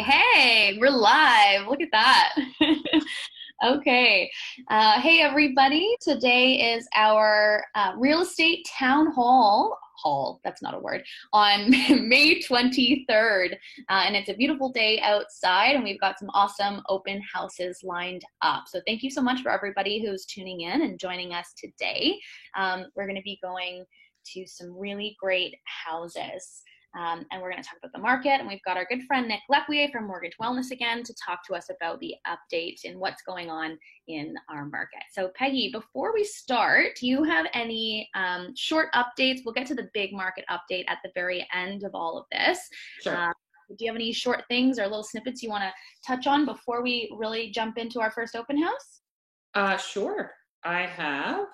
Hey, we're live. Look at that. Okay. Hey, everybody. Today is our real estate town hall. That's not a word. On May 23rd. And it's a beautiful day outside, and we've got some awesome open houses lined up. So thank you so much for everybody who's tuning in and joining us today. We're going to be going to some really great houses. And we're going to talk about the market. And we've got our good friend Nick Lequier from Mortgage Wellness again to talk to us about the update and what's going on in our market. So Peggy, before we start, do you have any short updates? We'll get to the big market update at the very end of all of this. Sure. Do you have any short things or little snippets you want to touch on before we really jump into our first open house? Sure. I have.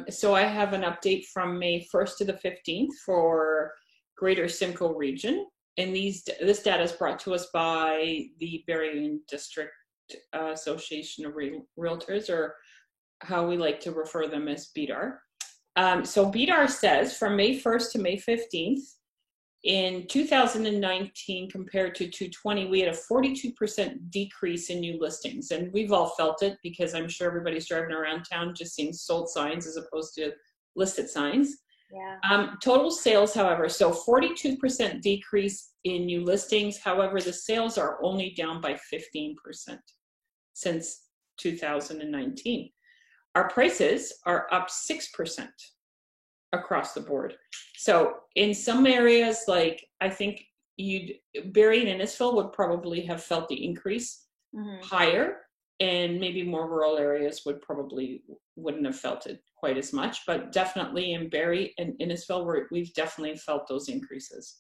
So I have an update from May 1st to the 15th for Greater Simcoe region. And this data is brought to us by the Berrien District Association of Realtors, or how we like to refer them as BDAR. So BDAR says from May 1st to May 15th, in 2019 compared to 2020, we had a 42% decrease in new listings. And we've all felt it because I'm sure everybody's driving around town just seeing sold signs as opposed to listed signs. Yeah. Total sales, however, so 42% decrease in new listings. However, the sales are only down by 15% since 2019. Our prices are up 6% across the board. So in some areas, like I think Barrie and Innisfil would probably have felt the increase higher, and maybe more rural areas wouldn't have felt it quite as much, but definitely in Barrie and Innisfil, we've definitely felt those increases.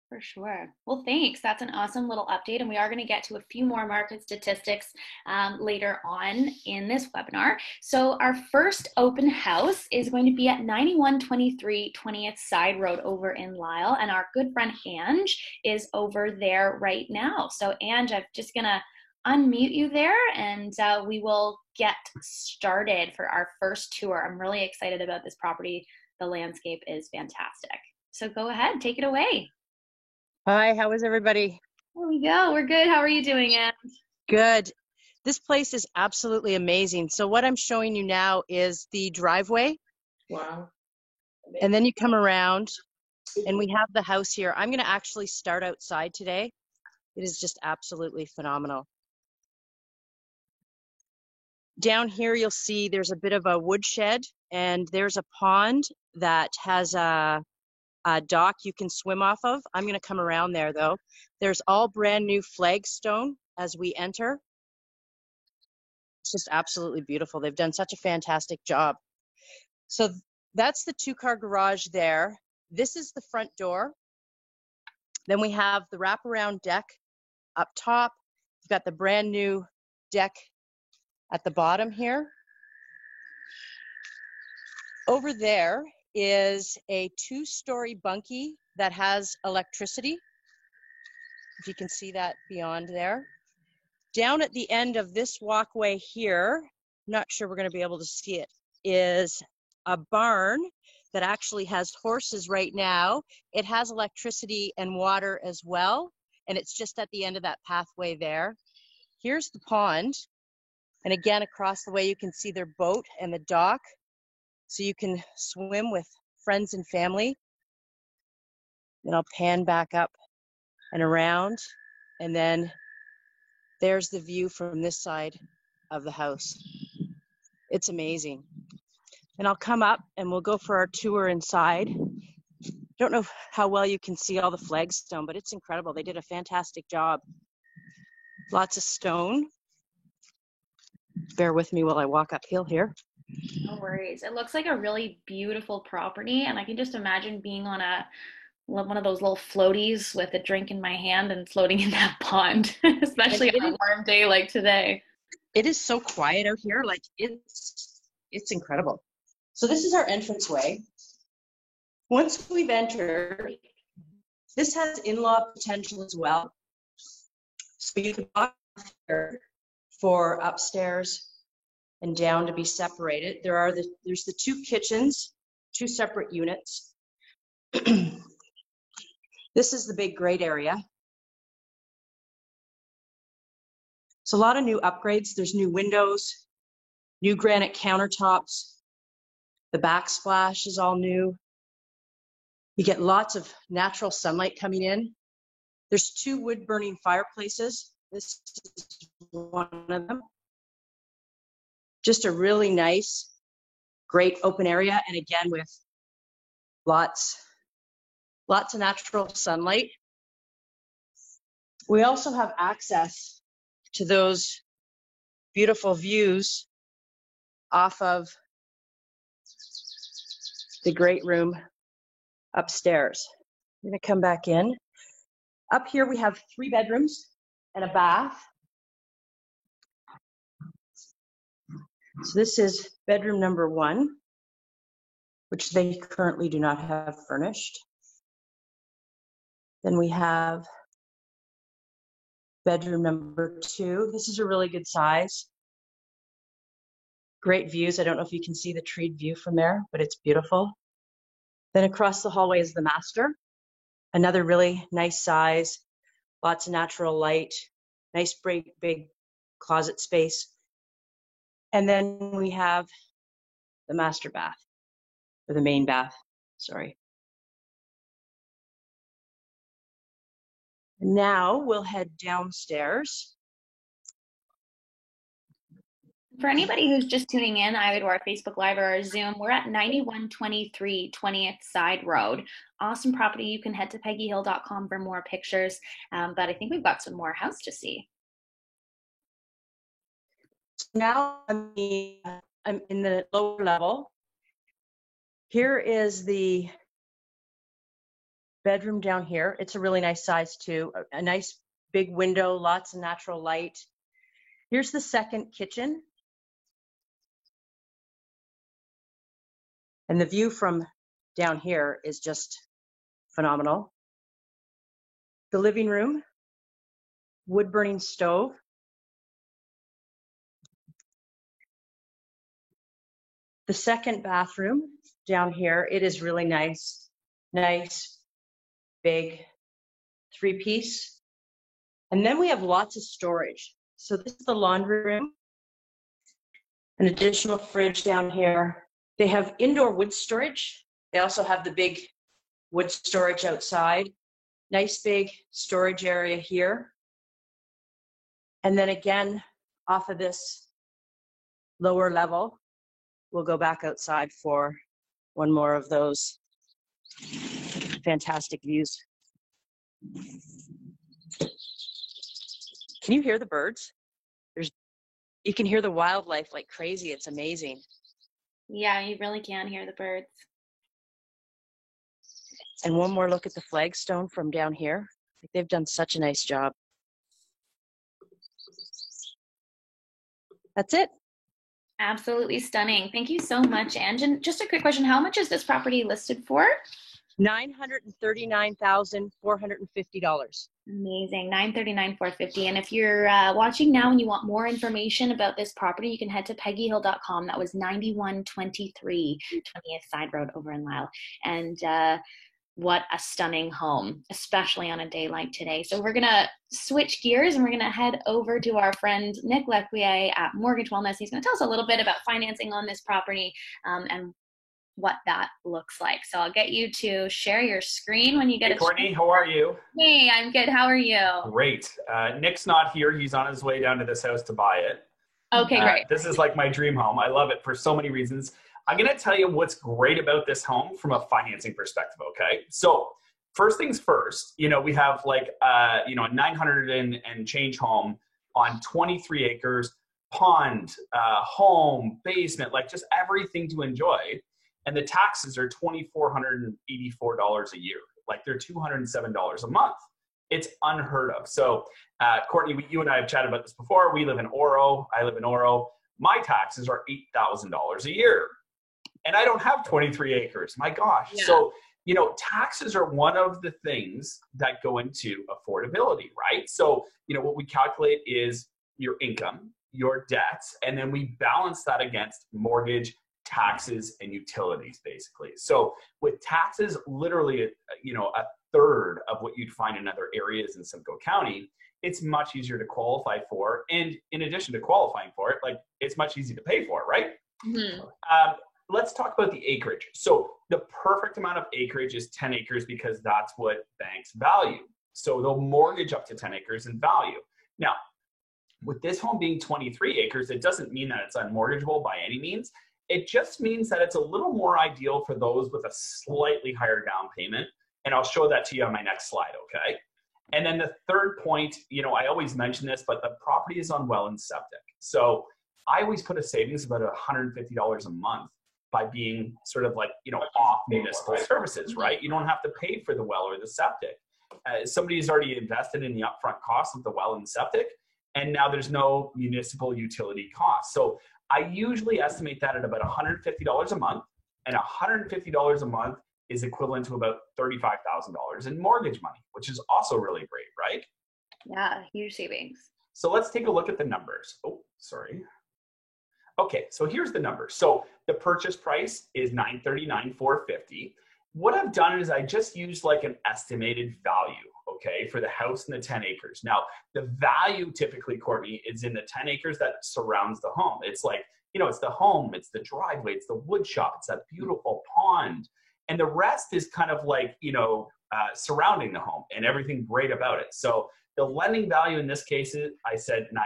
For sure. Well, thanks. That's an awesome little update. And we are going to get to a few more market statistics later on in this webinar. So our first open house is going to be at 9123 20th Side Road over in Lisle. And our good friend Ange is over there right now. So Ange, I'm just going to unmute you there, and we will get started for our first tour. I'm really excited about this property. The landscape is fantastic. So go ahead, take it away. Hi, how is everybody? There we go. We're good. How are you doing, Anne? Good. This place is absolutely amazing. So what I'm showing you now is the driveway. Wow. And then you come around and we have the house here. I'm going to actually start outside today. It is just absolutely phenomenal. Down here, you'll see there's a bit of a woodshed, and there's a pond that has a dock you can swim off of. I'm going to come around there, though. There's all brand new flagstone as we enter. It's just absolutely beautiful. They've done such a fantastic job. So that's the two-car garage there. This is the front door. Then we have the wraparound deck up top. We've got the brand new deck at the bottom here. Over there is a two-story bunkie that has electricity, if you can see that beyond there. Down at the end of this walkway here, I'm not sure we're going to be able to see it, is a barn that actually has horses right now. It has electricity and water as well, and it's just at the end of that pathway there. Here's the pond, and again, across the way you can see their boat and the dock, so you can swim with friends and family. Then I'll pan back up and around, and then there's the view from this side of the house. It's amazing. And I'll come up and we'll go for our tour inside. Don't know how well you can see all the flagstone, but it's incredible. They did a fantastic job. Lots of stone. Bear with me while I walk uphill here. No worries. It looks like a really beautiful property, and I can just imagine being on one of those little floaties with a drink in my hand and floating in that pond, especially on a warm day like today. It is so quiet out here. Like it's incredible. So this is our entranceway. Once we've entered, this has in-law potential as well. So you can walk here for upstairs and down to be separated. There's the two kitchens, two separate units. This is the big great area. So a lot of new upgrades. There's new windows, new granite countertops. The backsplash is all new. You get lots of natural sunlight coming in. There's 2 wood burning fireplaces. This is one of them. Just a really nice, great open area. And again, with lots of natural sunlight. We also have access to those beautiful views off of the great room upstairs. I'm gonna come back in. Up here we have 3 bedrooms and a bath. So this is bedroom number 1, which they currently do not have furnished. Then we have bedroom number 2. This is a really good size. Great views. I don't know if you can see the treed view from there, but it's beautiful. Then across the hallway is the master. Another really nice size, lots of natural light, nice big closet space. And then we have the master bath, or the main bath, sorry. Now we'll head downstairs. For anybody who's just tuning in, either to our Facebook Live or our Zoom, we're at 9123 20th Side Road. Awesome property. You can head to peggyhill.com for more pictures, but I think we've got some more house to see. Now I'm in the lower level. Here is the bedroom down here. It's a really nice size too. A nice big window, lots of natural light. Here's the second kitchen. And the view from down here is just phenomenal. The living room, wood burning stove. The second bathroom down here, it is really nice, big 3-piece. And then we have lots of storage. So this is the laundry room, an additional fridge down here. They have indoor wood storage. They also have the big wood storage outside. Nice big storage area here. And then again, off of this lower level, we'll go back outside for one more of those fantastic views. Can you hear the birds? You can hear the wildlife like crazy. It's amazing. Yeah, you really can hear the birds. And one more look at the flagstone from down here. They've done such a nice job. That's it. Absolutely stunning. Thank you so much, Ange. And just a quick question, how much is this property listed for? $939,450. Amazing. $939,450. And if you're watching now and you want more information about this property, you can head to peggyhill.com. That was 9123 20th Side Road over in Lisle. And what a stunning home, especially on a day like today. So we're going to switch gears and we're going to head over to our friend Nick Lequier at Mortgage Wellness. He's going to tell us a little bit about financing on this property and what that looks like. So I'll get you to share your screen when you get Hey, Courtney, how are you? Hey, I'm good. How are you? Great. Nick's not here. He's on his way down to this house to buy it. Okay, great. This is like my dream home. I love it for so many reasons. I'm going to tell you what's great about this home from a financing perspective, okay? So first things first, we have like, a 900 and change home on 23 acres, pond, home, basement, like just everything to enjoy. And the taxes are $2,484 a year. Like they're $207 a month. It's unheard of. So Courtney, you and I have chatted about this before. We live in Oro. I live in Oro. My taxes are $8,000 a year. And I don't have 23 acres. My gosh. Yeah. So, taxes are one of the things that go into affordability, right? So, what we calculate is your income, your debts, and then we balance that against mortgage, taxes, and utilities, basically. So with taxes, literally, a third of what you'd find in other areas in Simcoe County, it's much easier to qualify for. And in addition to qualifying for it, like it's much easier to pay for, right? Mm-hmm. Let's talk about the acreage. So the perfect amount of acreage is 10 acres because that's what banks value. So they'll mortgage up to 10 acres in value. Now, with this home being 23 acres, it doesn't mean that it's unmortgageable by any means. It just means that it's a little more ideal for those with a slightly higher down payment. And I'll show that to you on my next slide, okay? And then the third point, I always mention this, but the property is on well and septic. So I always put a savings of about $150 a month by being sort of like, off municipal services, right? You don't have to pay for the well or the septic. Somebody's already invested in the upfront cost of the well and the septic, and now there's no municipal utility cost. So I usually estimate that at about $150 a month, and $150 a month is equivalent to about $35,000 in mortgage money, which is also really great, right? Yeah, huge savings. So let's take a look at the numbers. Oh, sorry. Okay, so here's the numbers. So the purchase price is $939,450. What I've done is I just used like an estimated value, okay, for the house and the 10 acres. Now, the value typically, Courtney, is in the 10 acres that surrounds the home. It's like, it's the home, it's the driveway, it's the wood shop, it's that beautiful pond. And the rest is kind of like, surrounding the home and everything great about it. So the lending value in this case, I said $900,000.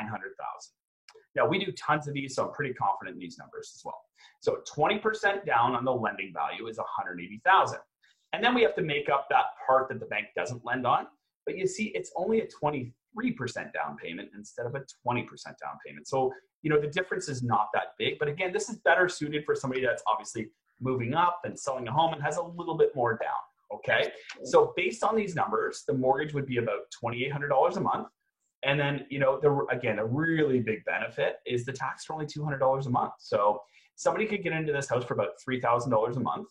Now, we do tons of these, so I'm pretty confident in these numbers as well. So 20% down on the lending value is $180,000. And then we have to make up that part that the bank doesn't lend on. But you see, it's only a 23% down payment instead of a 20% down payment. So, the difference is not that big. But again, this is better suited for somebody that's obviously moving up and selling a home and has a little bit more down, okay? So based on these numbers, the mortgage would be about $2,800 a month. And then, again, a really big benefit is the tax for only $200 a month. So somebody could get into this house for about $3,000 a month,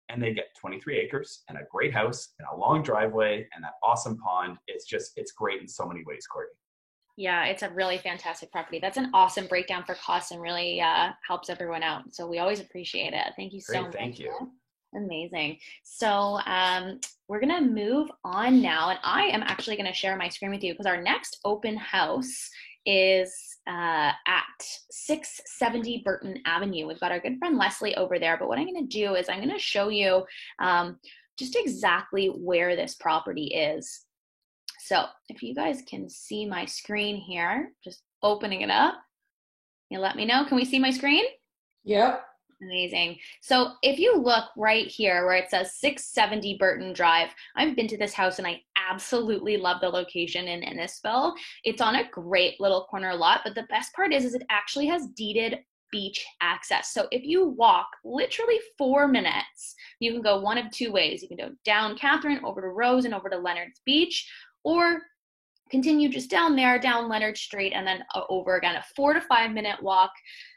and they get 23 acres and a great house and a long driveway and that awesome pond. It's great in so many ways, Courtney. Yeah, it's a really fantastic property. That's an awesome breakdown for costs and really helps everyone out. So we always appreciate it. Thank you so much. Thank you. Amazing. So we're going to move on now, and I am actually going to share my screen with you because our next open house is at 670 Burton Avenue. We've got our good friend Leslie over there, but what I'm going to do is I'm going to show you just exactly where this property is. So if you guys can see my screen here, just opening it up, you let me know. Can we see my screen? Yep. Amazing. So if you look right here where it says 670 Burton Drive, I've been to this house and I absolutely love the location in Innisfil. It's on a great little corner lot, but the best part is it actually has deeded beach access. So if you walk literally 4 minutes, you can go one of two ways. You can go down Catherine, over to Rose, and over to Leonard's Beach, or continue just down there, down Leonard Street, and then over again. A 4 to 5 minute walk.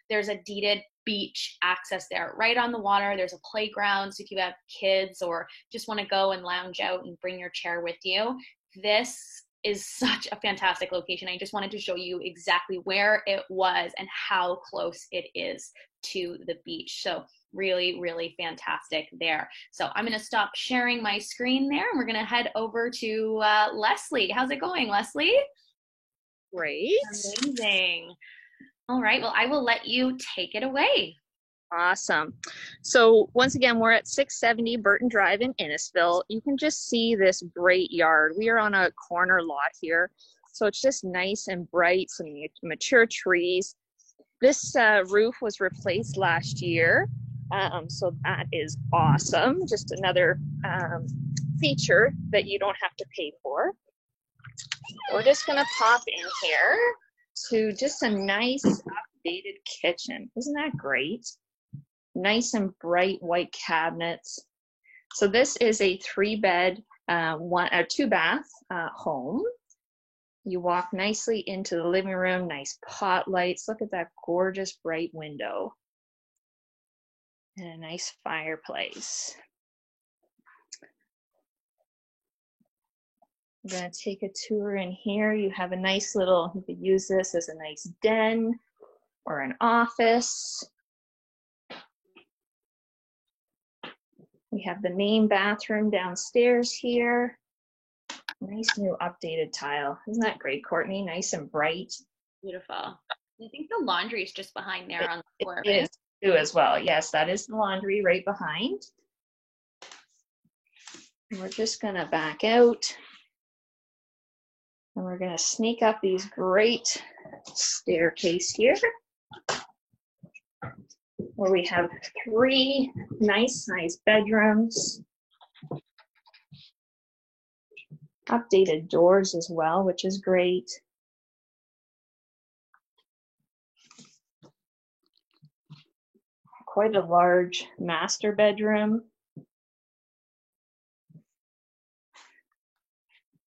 There's a deeded beach access there right on the water. There's a playground, so if you have kids or just want to go and lounge out and bring your chair with you, this is such a fantastic location. I just wanted to show you exactly where it was and how close it is to the beach. So really, really fantastic there. So I'm going to stop sharing my screen there, and we're going to head over to Leslie. How's it going, Leslie? Great. Amazing. All right, well, I will let you take it away. Awesome. So once again, we're at 670 Burton Drive in Innisfil. You can just see this great yard. We are on a corner lot here, so it's just nice and bright, some mature trees. This roof was replaced last year, so that is awesome. Just another feature that you don't have to pay for. We're just going to pop in here to just a nice updated kitchen. Isn't that great? Nice and bright white cabinets. So this is a 3-bed, 2-bath home. You walk nicely into the living room, nice pot lights. Look at that gorgeous bright window. And a nice fireplace. I'm going to take a tour in here. You have a nice little, you could use this as a nice den or an office. We have the main bathroom downstairs here. Nice new updated tile. Isn't that great, Courtney? Nice and bright. Beautiful. I think the laundry is just behind there on the floor. It is too as well. Yes, that is the laundry right behind. And we're just gonna back out. And we're gonna sneak up these great staircase here, where we have 3 nice bedrooms. Updated doors as well, which is great. Quite a large master bedroom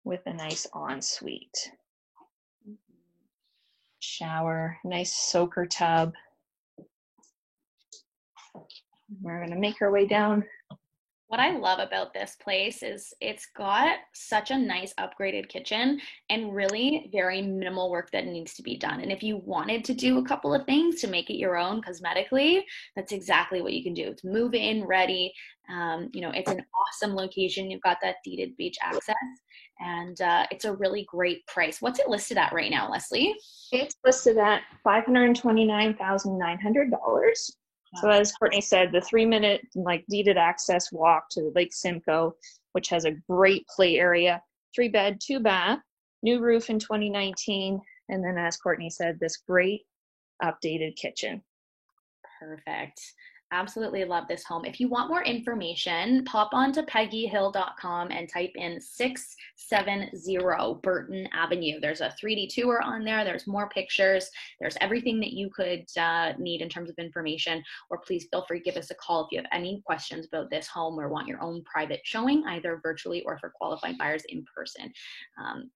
with a nice ensuite. Shower, nice soaker tub. We're gonna make our way down. What I love about this place is it's got such a nice upgraded kitchen and really very minimal work that needs to be done. And if you wanted to do a couple of things to make it your own cosmetically, that's exactly what you can do. It's move in ready. You know, it's an awesome location. You've got that deeded beach access, and it's a really great price. What's it listed at right now, Leslie? It's listed at $529,900. So as Courtney said, the 3-minute deeded access walk to Lake Simcoe, which has a great play area, 3-bed, 2-bath, new roof in 2019, and then as Courtney said, this great updated kitchen. Perfect. Absolutely love this home. If you want more information, pop onto peggyhill.com and type in 670 Burton Avenue. There's a 3D tour on there. There's more pictures. There's everything that you could need in terms of information. Or please feel free to give us a call if you have any questions about this home or want your own private showing, either virtually or for qualified buyers in person.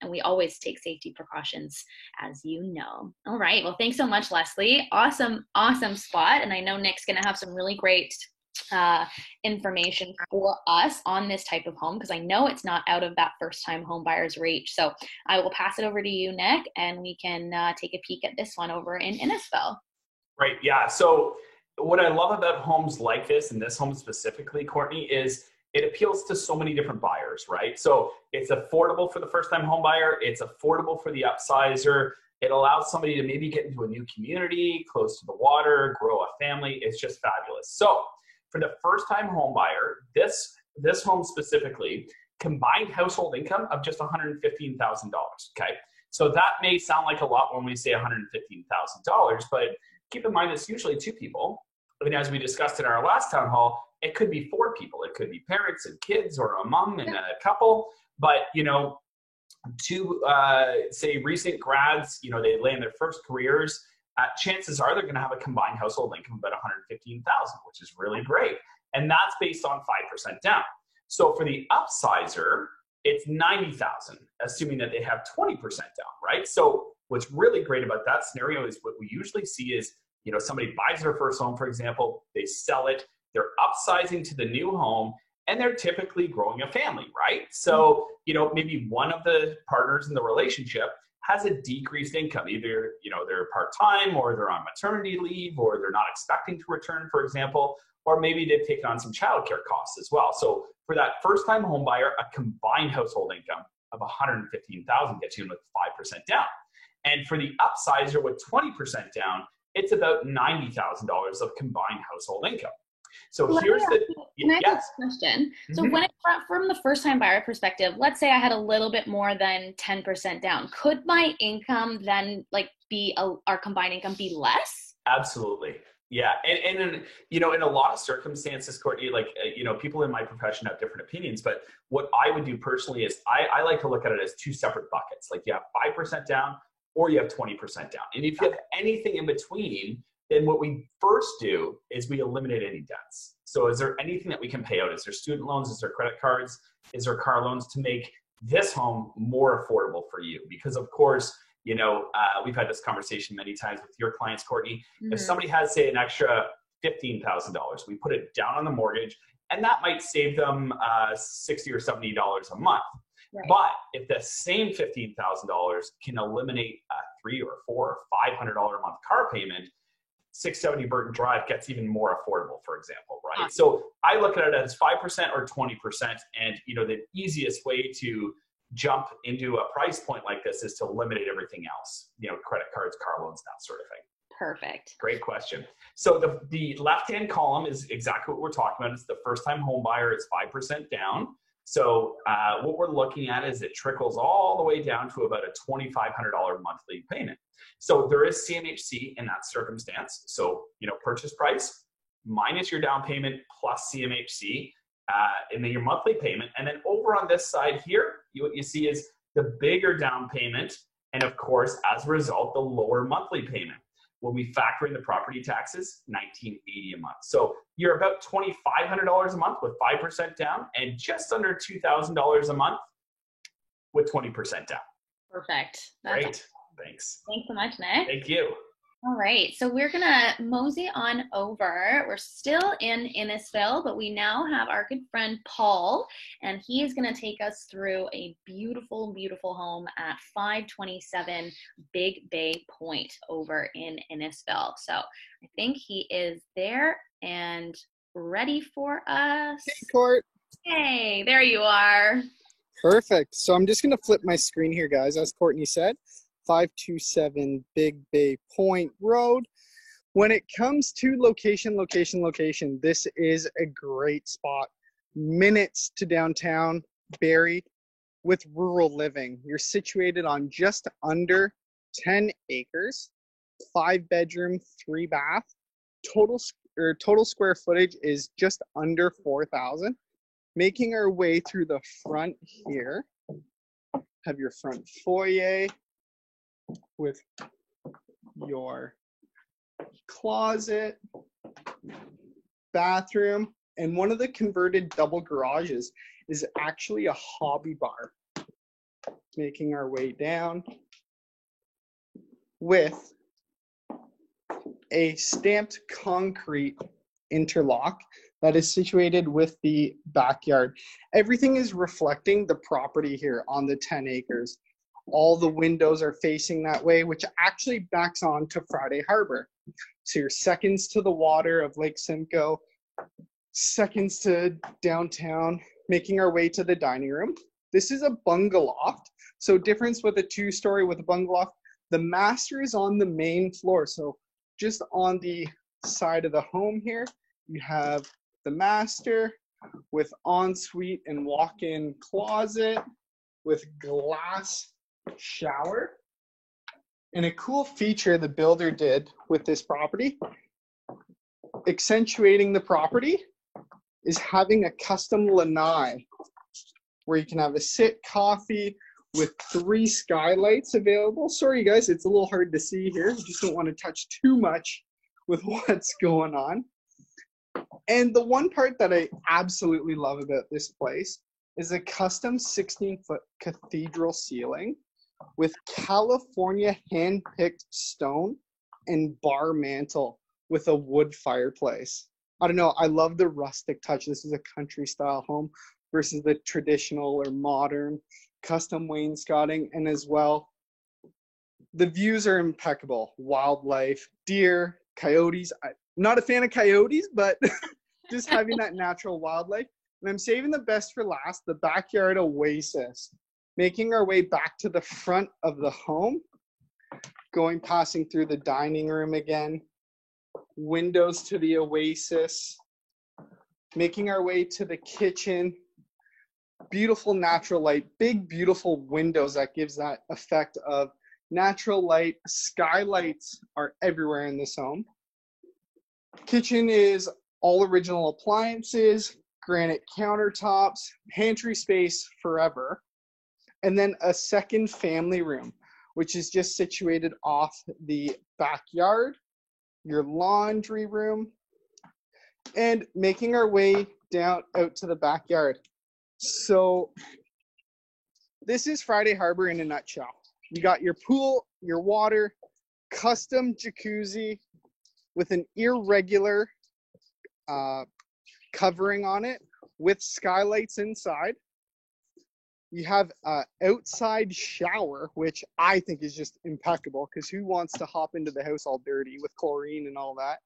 And we always take safety precautions, as you know. All right. Well, thanks so much, Leslie. Awesome spot. And I know Nick's going to have some really great information for us on this type of home, because I know it's not out of that first-time home buyer's reach. So I will pass it over to you, Nick, and we can take a peek at this one over in Innisfil. Right. Yeah. So what I love about homes like this, and this home specifically, Courtney, is it appeals to so many different buyers, right? So it's affordable for the first-time home buyer. It's affordable for the upsizer. It allows somebody to maybe get into a new community, close to the water, grow a family. It's just fabulous. So for the first-time home buyer, this home specifically, combined household income of just $115,000, okay? So that may sound like a lot when we say $115,000, but keep in mind it's usually 2 people. And as we discussed in our last town hall, it could be 4 people. It could be parents and kids, or a mom and a couple. But, you know, 2, say, recent grads, you know, they land their first careers, chances are they're going to have a combined household income of about $115,000, which is really great. And that's based on 5% down. So for the upsizer, it's $90,000, assuming that they have 20% down, right? So what's really great about that scenario is what we usually see is, you know, somebody buys their first home, for example, they sell it, they're upsizing to the new home, and they're typically growing a family, right? So, you know, maybe one of the partners in the relationship has a decreased income. Either, you know, they're part-time, or they're on maternity leave, or they're not expecting to return, for example, or maybe they've taken on some childcare costs as well. So for that first-time home buyer, a combined household income of $115,000 gets you in with 5% down. And for the upsizer with 20% down, it's about $90,000 of combined household income. So here's the question. So when it's from the first time buyer perspective, let's say I had a little bit more than 10% down, could my income then be our combined income be less? Absolutely. Yeah. And you know, in a lot of circumstances, Courtney, you know, people in my profession have different opinions, but what I would do personally is I like to look at it as 2 separate buckets. Like you have 5% down, or you have 20% down. And if you have anything in between, then what we first do is we eliminate any debts. So is there anything that we can pay out? Is there student loans? Is there credit cards? Is there car loans to make this home more affordable for you? Because of course, you know, we've had this conversation many times with your clients, Courtney. If somebody has, say, an extra $15,000, we put it down on the mortgage, and that might save them $60 or $70 a month. Right. But if the same $15,000 can eliminate a $300 or $400 or $500 a month car payment, 670 Burton Drive gets even more affordable, for example, right? So I look at it as 5% or 20%. And, you know, the easiest way to jump into a price point like this is to eliminate everything else, credit cards, car loans, that sort of thing. Perfect. Great question. So the left-hand column is exactly what we're talking about. It's the first-time home buyer. It's 5% down. So what we're looking at is it trickles all the way down to about a $2,500 monthly payment. So there is CMHC in that circumstance. So, purchase price minus your down payment plus CMHC, and then your monthly payment. And then over on this side here, what you see is the bigger down payment. And of course, as a result, the lower monthly payment. When we factor in the property taxes, $1,980 a month. So you're about $2,500 a month with 5% down, and just under $2,000 a month with 20% down. Perfect. Great. Thanks. Thanks so much, Nick. Thank you. All right, so we're gonna mosey on over. We're still in Innisfil, but we now have our good friend Paul, and he is gonna take us through a beautiful, beautiful home at 527 Big Bay Point over in Innisfil. So I think he is there and ready for us. Hey, Court. Hey, there you are. Perfect. So I'm just going to flip my screen here, guys, as Courtney said. 527 Big Bay Point Road. When it comes to location, this is a great spot. Minutes to downtown Barrie with rural living. You're situated on just under 10 acres, 5 bedroom, 3 bath. Total square footage is just under 4,000. Making our way through the front here, have your front foyer with your closet, bathroom, and one of the converted double garages is actually a hobby bar. Making our way down with a stamped concrete interlock that is situated with the backyard. Everything is reflecting the property here on the 10 acres. All the windows are facing that way, which actually backs on to Friday Harbor. So you're seconds to the water of Lake Simcoe, seconds to downtown, making our way to the dining room. This is a bungalow. So difference with a 2-story with a bungalow, the master is on the main floor. So just on the side of the home here, you have the master with ensuite and walk-in closet with glass shower. And a cool feature the builder did with this property, accentuating the property, is having a custom lanai where you can have a sit coffee with 3 skylights available. Sorry guys, it's a little hard to see here. I just don't want to touch too much with what's going on. And the one part that I absolutely love about this place is a custom 16-foot cathedral ceiling with California hand-picked stone and bar mantle with a wood fireplace. I don't know, I love the rustic touch. This is a country style home versus the traditional or modern custom wainscoting. And as well, the views are impeccable. Wildlife, deer, coyotes. I'm not a fan of coyotes, but just having that natural wildlife. And I'm saving the best for last, the backyard oasis. Making our way back to the front of the home, passing through the dining room again, windows to the oasis, making our way to the kitchen, beautiful natural light, big beautiful windows that gives that effect of natural light. Skylights are everywhere in this home. Kitchen is all original appliances, granite countertops, pantry space forever. And then a second family room, which is just situated off the backyard, your laundry room, and making our way down out to the backyard. So this is Friday Harbor in a nutshell. You got your pool, your water, custom jacuzzi with an irregular covering on it with skylights inside. You have an outside shower, which I think is just impeccable because who wants to hop into the house all dirty with chlorine and all that?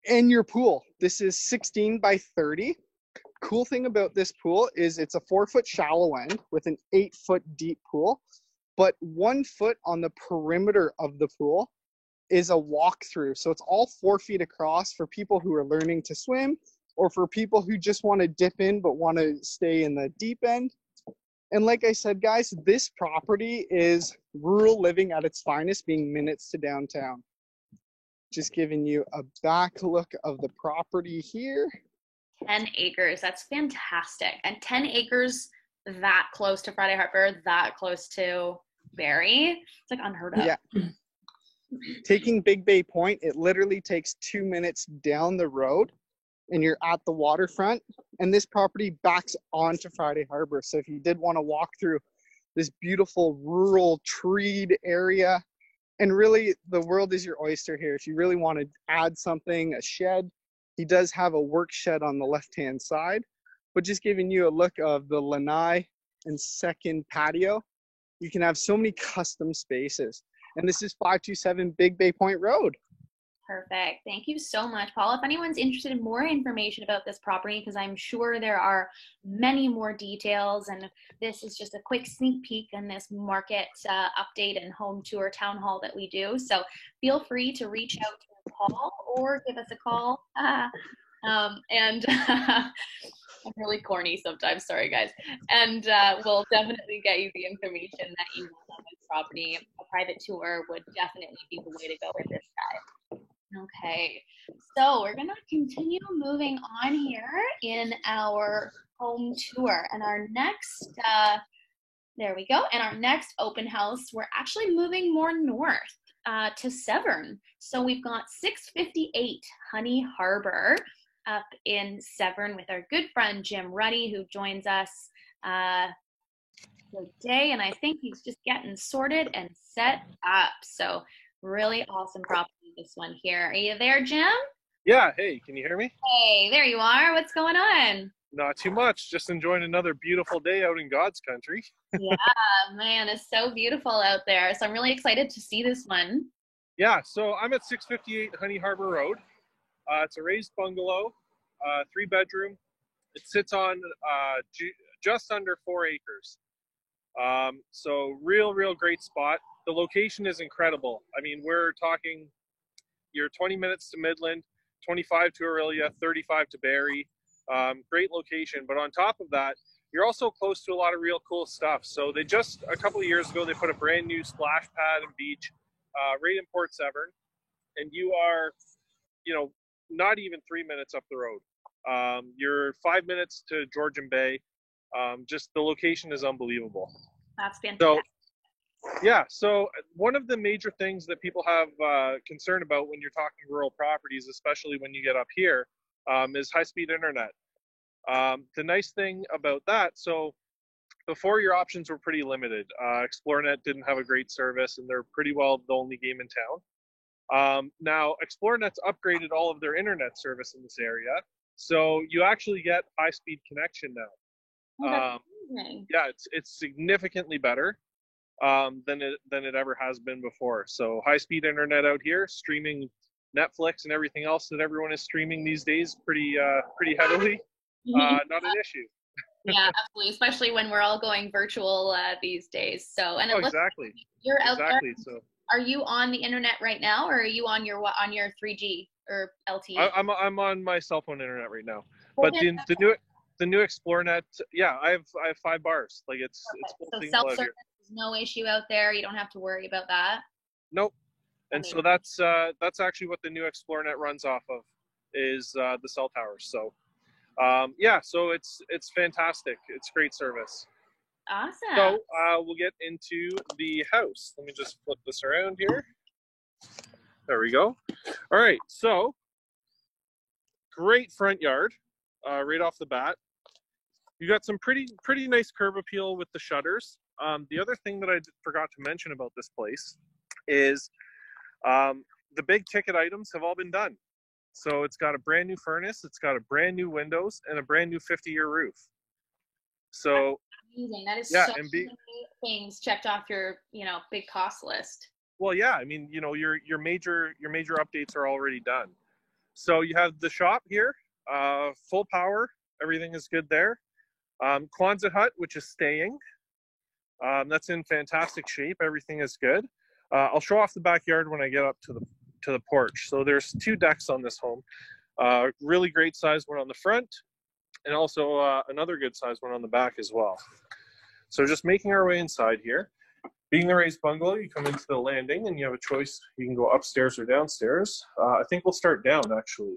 And your pool. This is 16 by 30. Cool thing about this pool is it's a 4-foot shallow end with an 8-foot deep pool, but 1 foot on the perimeter of the pool is a walkthrough. So it's all 4 feet across for people who are learning to swim, or for people who just want to dip in but want to stay in the deep end. And like I said, guys, this property is rural living at its finest, being minutes to downtown. Just giving you a back look of the property here. 10 acres. That's fantastic. And 10 acres that close to Friday Harbor, that close to Barrie. It's like unheard of. Yeah. Taking Big Bay Point, it literally takes 2 minutes down the road and you're at the waterfront. And this property backs onto Friday Harbor. So if you did want to walk through this beautiful rural treed area, and really the world is your oyster here. If you really want to add something, a shed, he does have a work shed on the left-hand side, but just giving you a look of the lanai and second patio. You can have so many custom spaces. And this is 527 Big Bay Point Road. Perfect. Thank you so much, Paul. If anyone's interested in more information about this property, because I'm sure there are many more details, and this is just a quick sneak peek in this market update and home tour town hall that we do. So feel free to reach out to Paul or give us a call. I'm really corny sometimes, sorry guys. And we'll definitely get you the information that you want on this property. A private tour would definitely be the way to go with this guy. Okay, so we're gonna continue moving on here in our home tour, and our next, there we go, and our next open house, we're actually moving more north to Severn. So we've got 658 Honey Harbor up in Severn with our good friend Jim Ruddy, who joins us today, and I think he's just getting sorted and set up. So really awesome property, this one here. Are you there, Jim? Yeah, hey, can you hear me? Hey, there you are. What's going on? Not too much, just enjoying another beautiful day out in God's country. Yeah, man, it's so beautiful out there. So I'm really excited to see this one. Yeah, so I'm at 658 Honey Harbor Road. It's a raised bungalow, 3-bedroom. It sits on just under 4 acres. So real great spot. The location is incredible. I mean, we're talking, you're 20 minutes to Midland, 25 to Orillia, 35 to Barrie. Great location. But on top of that, you're also close to a lot of real cool stuff. So they just, a couple of years ago, they put a brand new splash pad and beach right in Port Severn. And you are, not even 3 minutes up the road. You're 5 minutes to Georgian Bay. Just the location is unbelievable. That's fantastic. So, yeah, so one of the major things that people have concern about when you're talking rural properties, especially when you get up here, is high-speed internet. The nice thing about that, so before your options were pretty limited. Xplornet didn't have a great service, and they're pretty well the only game in town. Now, Xplornet's upgraded all of their internet service in this area, so you actually get high-speed connection now. Oh, that's amazing. Yeah, it's significantly better than it ever has been before. So high-speed internet out here, streaming Netflix and everything else that everyone is streaming these days pretty heavily. Not an issue. Yeah, absolutely, especially when we're all going virtual these days. So, and exactly. You're out there. So, are you on the internet right now, or are you on your 3G or LTE? I'm on my cell phone internet right now. But the new Xplornet, yeah, I have 5 bars. Like it's so self-service is no issue out there. You don't have to worry about that. Nope. And so that's actually what the new Xplornet runs off of, is the cell towers. So yeah, so it's fantastic. It's great service. Awesome. So we'll get into the house. Let me just flip this around here. There we go. All right, so great front yard right off the bat. You got some pretty nice curb appeal with the shutters. The other thing that I forgot to mention about this place is the big ticket items have all been done. So it's got a brand new furnace, it's got a brand new windows, and a brand new 50-year roof. So that's amazing. That is yeah, so many things checked off your big cost list. Well, yeah, I mean, your major updates are already done. So you have the shop here, full power, everything is good there. Quonset hut, which is staying. That's in fantastic shape. Everything is good. I'll show off the backyard when I get up to the porch. So there's 2 decks on this home. Really great size one on the front, and also another good size one on the back as well. So just making our way inside here. Being the raised bungalow, you come into the landing and you have a choice. You can go upstairs or downstairs. I think we'll start down, actually.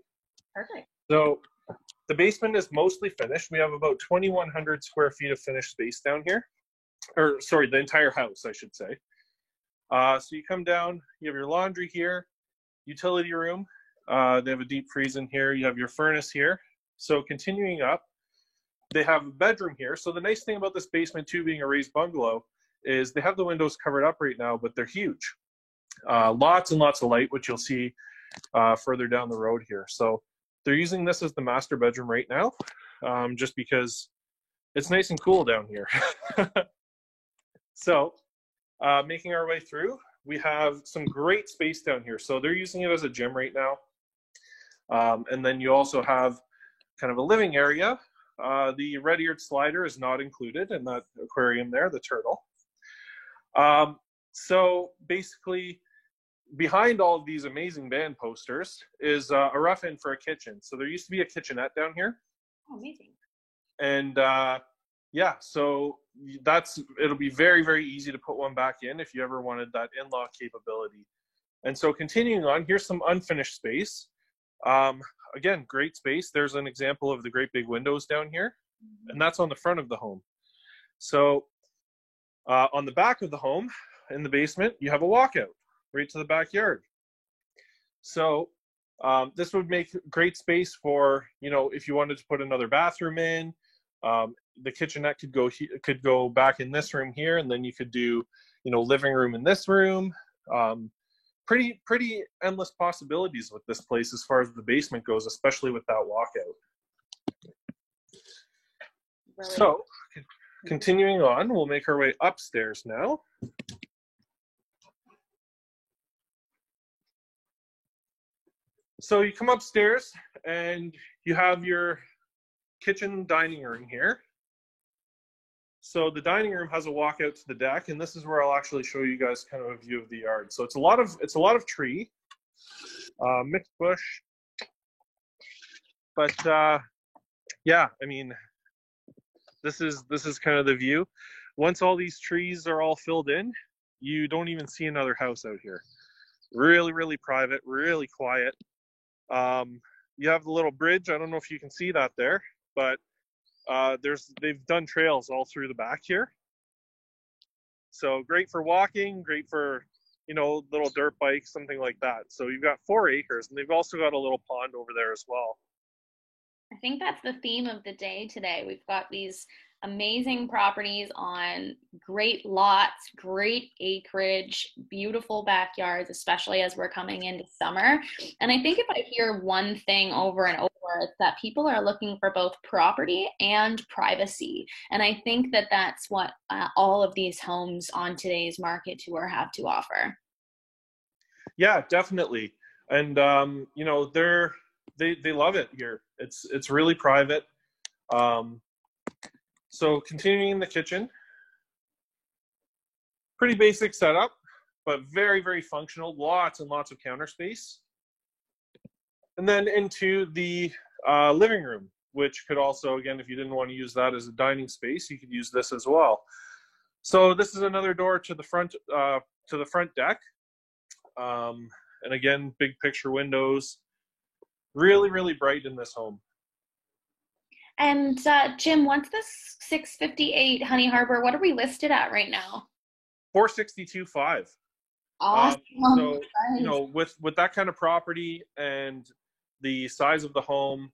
Perfect. So the basement is mostly finished. We have about 2,100 square feet of finished space down here. Or sorry, the entire house, I should say. So you come down, you have your laundry here, utility room. They have a deep freeze in here. You have your furnace here. So continuing up, they have a bedroom here. So the nice thing about this basement too, being a raised bungalow, is they have the windows covered up right now, but they're huge. Lots and lots of light, which you'll see further down the road here. So they're using this as the master bedroom right now, just because it's nice and cool down here. So making our way through, we have some great space down here. So they're using it as a gym right now. And then you also have kind of a living area. The red-eared slider is not included in that aquarium there, the turtle. So basically, behind all of these amazing band posters is a rough in for a kitchen. So there used to be a kitchenette down here. Oh, amazing. And yeah, so it'll be very, very easy to put one back in if you ever wanted that in-law capability. And so continuing on, here's some unfinished space. Again, great space. There's an example of the great big windows down here, and that's on the front of the home. So on the back of the home, in the basement, you have a walkout right to the backyard. So this would make great space for, if you wanted to put another bathroom in. The kitchenette could go back in this room here, and then you could do, living room in this room. Pretty endless possibilities with this place as far as the basement goes, especially with that walkout. Really? So continuing on, we'll make our way upstairs now. So you come upstairs and you have your kitchen dining room here. So the dining room has a walkout to the deck, and this is where I'll actually show you guys kind of a view of the yard. So it's a lot of tree, mixed bush, but yeah, I mean, this is kind of the view. Once all these trees are all filled in, you don't even see another house out here. Really, really private, really quiet. You have the little bridge. I don't know if you can see that there, but they've done trails all through the back here. So great for walking, great for, little dirt bikes, something like that. So you've got 4 acres, and they've also got a little pond over there as well. I think that's the theme of the day today. We've got these amazing properties on great lots, great acreage, beautiful backyards, especially as we're coming into summer. And I think if I hear one thing over and over, it's that people are looking for both property and privacy. And I think that that's what all of these homes on today's market tour have to offer. Yeah, definitely. And, they love it here. It's really private. So continuing in the kitchen, pretty basic setup, but very, very functional. Lots and lots of counter space. And then into the living room, which could also, again, if you didn't want to use that as a dining space, you could use this as well. So this is another door to the front deck. And again, big picture windows. Really, really bright in this home. And Jim, what's this 658 Honey Harbor? What are we listed at right now? 462.5. Awesome. So with that kind of property and the size of the home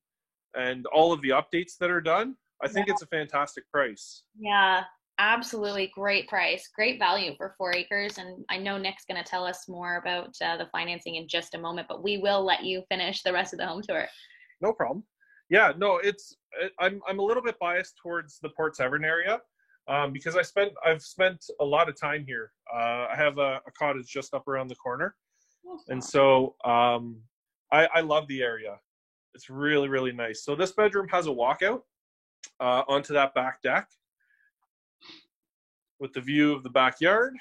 and all of the updates that are done, I think it's a fantastic price. Yeah, absolutely. Great price, great value for 4 acres. And I know Nick's going to tell us more about the financing in just a moment, but we will let you finish the rest of the home tour. No problem. Yeah, no, I'm a little bit biased towards the Port Severn area because I've spent a lot of time here. I have a cottage just up around the corner, and so I love the area. It's really, really nice. So this bedroom has a walkout onto that back deck with the view of the backyard.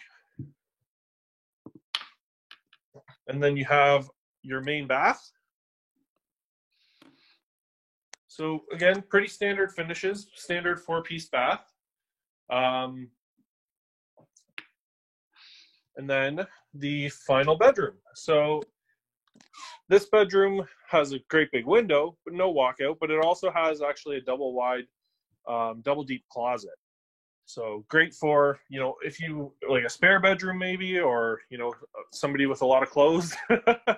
And then you have your main bath. So again, pretty standard finishes, standard 4-piece bath. And then the final bedroom. So this bedroom has a great big window, but no walkout, but it also has actually a double wide, double deep closet. So great for, you know, if you like a spare bedroom maybe, or, you know, somebody with a lot of clothes. I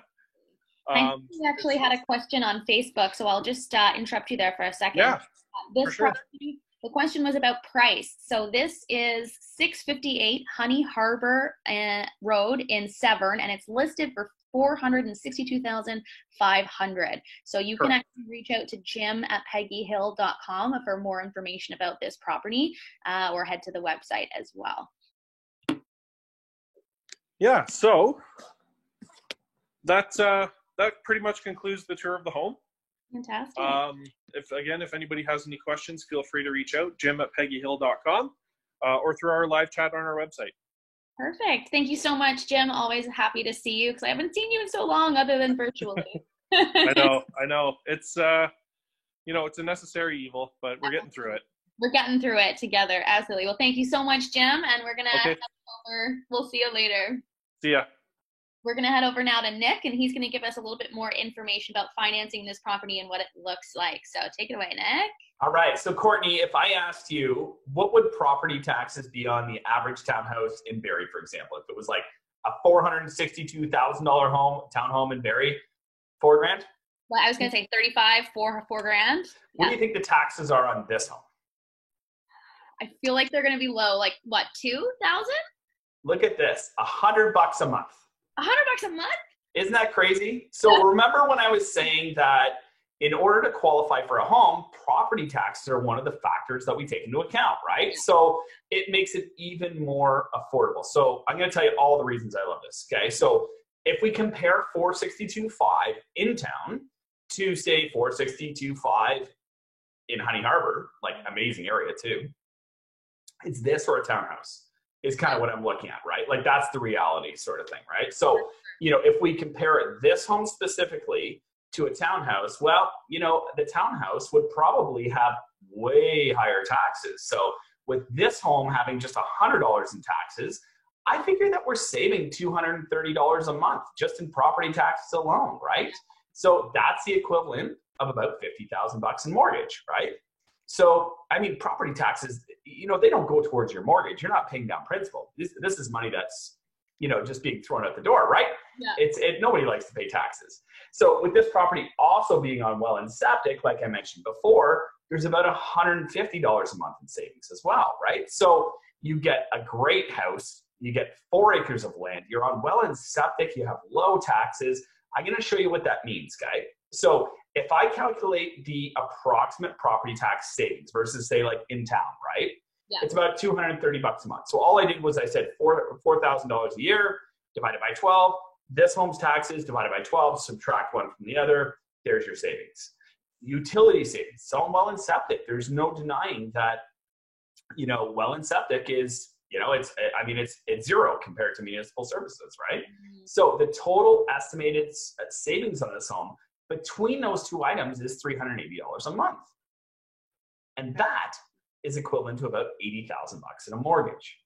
think we actually had a question on Facebook, so I'll just interrupt you there for a second. Yeah, This for sure. property, the question was about price. So this is 658 Honey Harbor Road in Severn, and it's listed for $462,500. So you can actually reach out to Jim at peggyhill.com for more information about this property, or head to the website as well. Yeah, so that pretty much concludes the tour of the home. Fantastic. If anybody has any questions, feel free to reach out, Jim at peggyhill.com, or through our live chat on our website. Perfect. Thank you so much, Jim. Always happy to see you because I haven't seen you in so long other than virtually. I know. It's, you know, it's a necessary evil, but we're getting through it. We're getting through it together. Absolutely. Well, thank you so much, Jim. And we're going to head over. We'll see you later. See ya. We're going to head over now to Nick, and he's going to give us a little bit more information about financing this property and what it looks like. So take it away, Nick. All right. So, Courtney, if I asked you, what would property taxes be on the average townhouse in Barrie, for example? If it was like a $462,000 townhome in Barrie, $4,000? Well, I was going to say 35 for $4,000. What do you think the taxes are on this home? I feel like they're going to be low. Like, what, 2,000? Look at this, $100 a month. $100 a month? Isn't that crazy? So remember when I was saying that in order to qualify for a home, property taxes are one of the factors that we take into account, right? So it makes it even more affordable. So I'm going to tell you all the reasons I love this, okay? So if we compare $462,500 in town to, say, $462,500 in Honey Harbor, like amazing area too, it's this or a townhouse is kind of what I'm looking at, right? Like that's the reality sort of thing, right? So, you know, if we compare this home specifically to a townhouse, well, you know, the townhouse would probably have way higher taxes. So with this home having just $100 in taxes, I figure that we're saving $230 a month just in property taxes alone, right? So that's the equivalent of about $50,000 in mortgage, right? So, I mean, property taxes, you know, they don't go towards your mortgage. You're not paying down principal. This is money that's, you know, just being thrown out the door, right? Yeah. Nobody likes to pay taxes. So with this property also being on well and septic, like I mentioned before, there's about $150 a month in savings as well, right? So you get a great house, you get 4 acres of land, you're on well and septic, you have low taxes. I'm going to show you what that means, guys. So if I calculate the approximate property tax savings versus say like in town, right? Yeah. It's about $230 a month. So all I did was I said $4,000 a year divided by 12. This home's taxes divided by 12, subtract one from the other. There's your savings. Utility savings, so well and septic. There's no denying that, you know, well and septic is, you know, it's zero compared to municipal services, right? Mm-hmm. So the total estimated savings on this home between those two items is $380 a month. And that is equivalent to about $80,000 in a mortgage.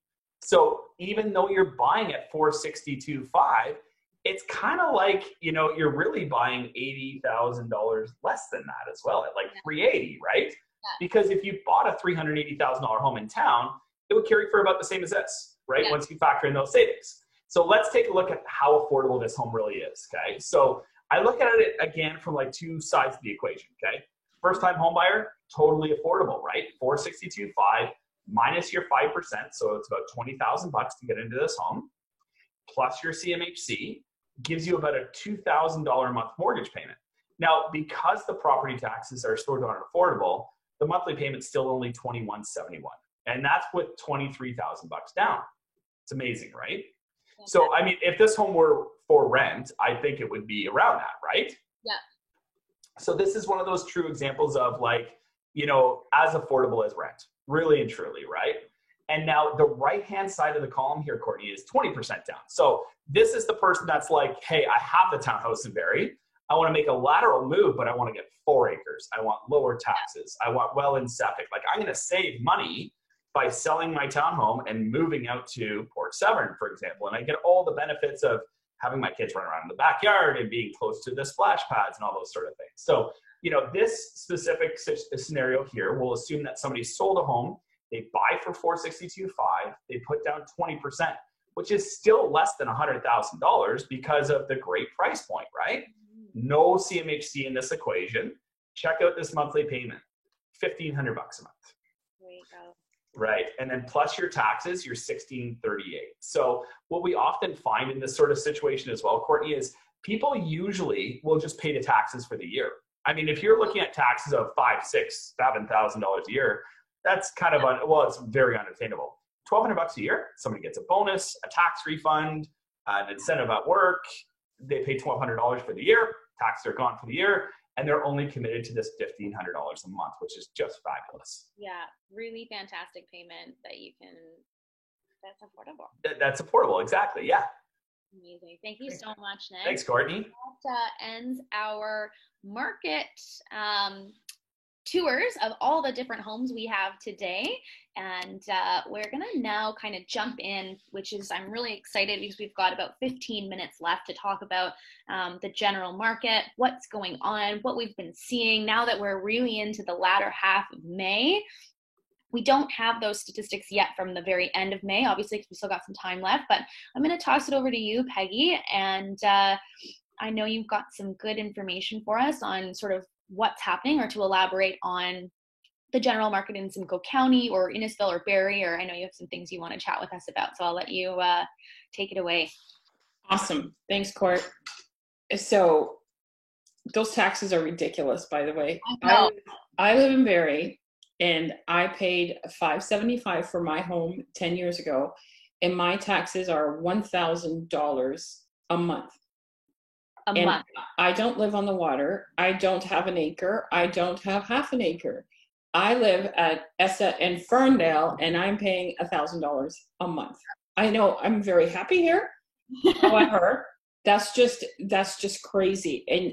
So even though you're buying at $462,500, it's kind of like, you know, you're really buying $80,000 less than that as well, at like $380,000, right? Yeah. Because if you bought a $380,000 home in town, it would carry for about the same as this, right? Yeah. Once you factor in those savings. So let's take a look at how affordable this home really is, okay? So I look at it again from like two sides of the equation, okay? First time home buyer, totally affordable, right? $462,500 minus your 5%, so it's about $20,000 to get into this home, plus your CMHC, gives you about a $2,000 a month mortgage payment. Now, because the property taxes are sort of unaffordable, the monthly payment's still only $2,171, and that's with $23,000 down. It's amazing, right? Okay. So, I mean, if this home were for rent, I think it would be around that, right? Yeah. So this is one of those true examples of like, as affordable as rent, really and truly, right? And now the right-hand side of the column here, Courtney, is 20% down. So this is the person that's like, hey, I have the townhouse in Barrie. I want to make a lateral move, but I want to get 4 acres. I want lower taxes. I want well in septic. Like, I'm going to save money by selling my townhome and moving out to Port Severn, for example. And I get all the benefits of having my kids run around in the backyard and being close to the splash pads and all those sort of things. So, this specific scenario here, we'll assume that somebody sold a home, they buy for $462,500, they put down 20%, which is still less than $100,000 because of the great price point, right? No CMHC in this equation. Check out this monthly payment, $1,500 a month. There you go. Right, and then plus your taxes, you're $1,638. So what we often find in this sort of situation as well, Courtney, is people usually will just pay the taxes for the year. I mean, if you're looking at taxes of $5,000, $6,000, $7,000 a year, that's kind of it's very unattainable. $1,200 a year, somebody gets a bonus, a tax refund, an incentive at work. They pay $1,200 for the year. Taxes are gone for the year, and they're only committed to this $1,500 a month, which is just fabulous. Yeah, really fantastic payment that's affordable. That's affordable, exactly, yeah. Amazing. Thank you so much, Nick. Thanks, Courtney. That ends our market tours of all the different homes we have today. And we're going to now kind of jump in, which is, I'm really excited because we've got about 15 minutes left to talk about the general market, what's going on, what we've been seeing now that we're really into the latter half of May. We don't have those statistics yet from the very end of May, obviously, because we still got some time left, but I'm going to toss it over to you, Peggy. And I know you've got some good information for us on sort of what's happening, or to elaborate on the general market in Simcoe County or Innisfil or Barrie, or I know you have some things you want to chat with us about. So I'll let you take it away. Awesome. Thanks, Court. So those taxes are ridiculous, by the way. I live in Barrie, and I paid $575 for my home 10 years ago, and my taxes are $1,000 a month. A month. I don't live on the water. I don't have an acre. I don't have half an acre. I live at Essa and Ferndale, and I'm paying $1,000 a month. I know I'm very happy here. However, that's just crazy. And,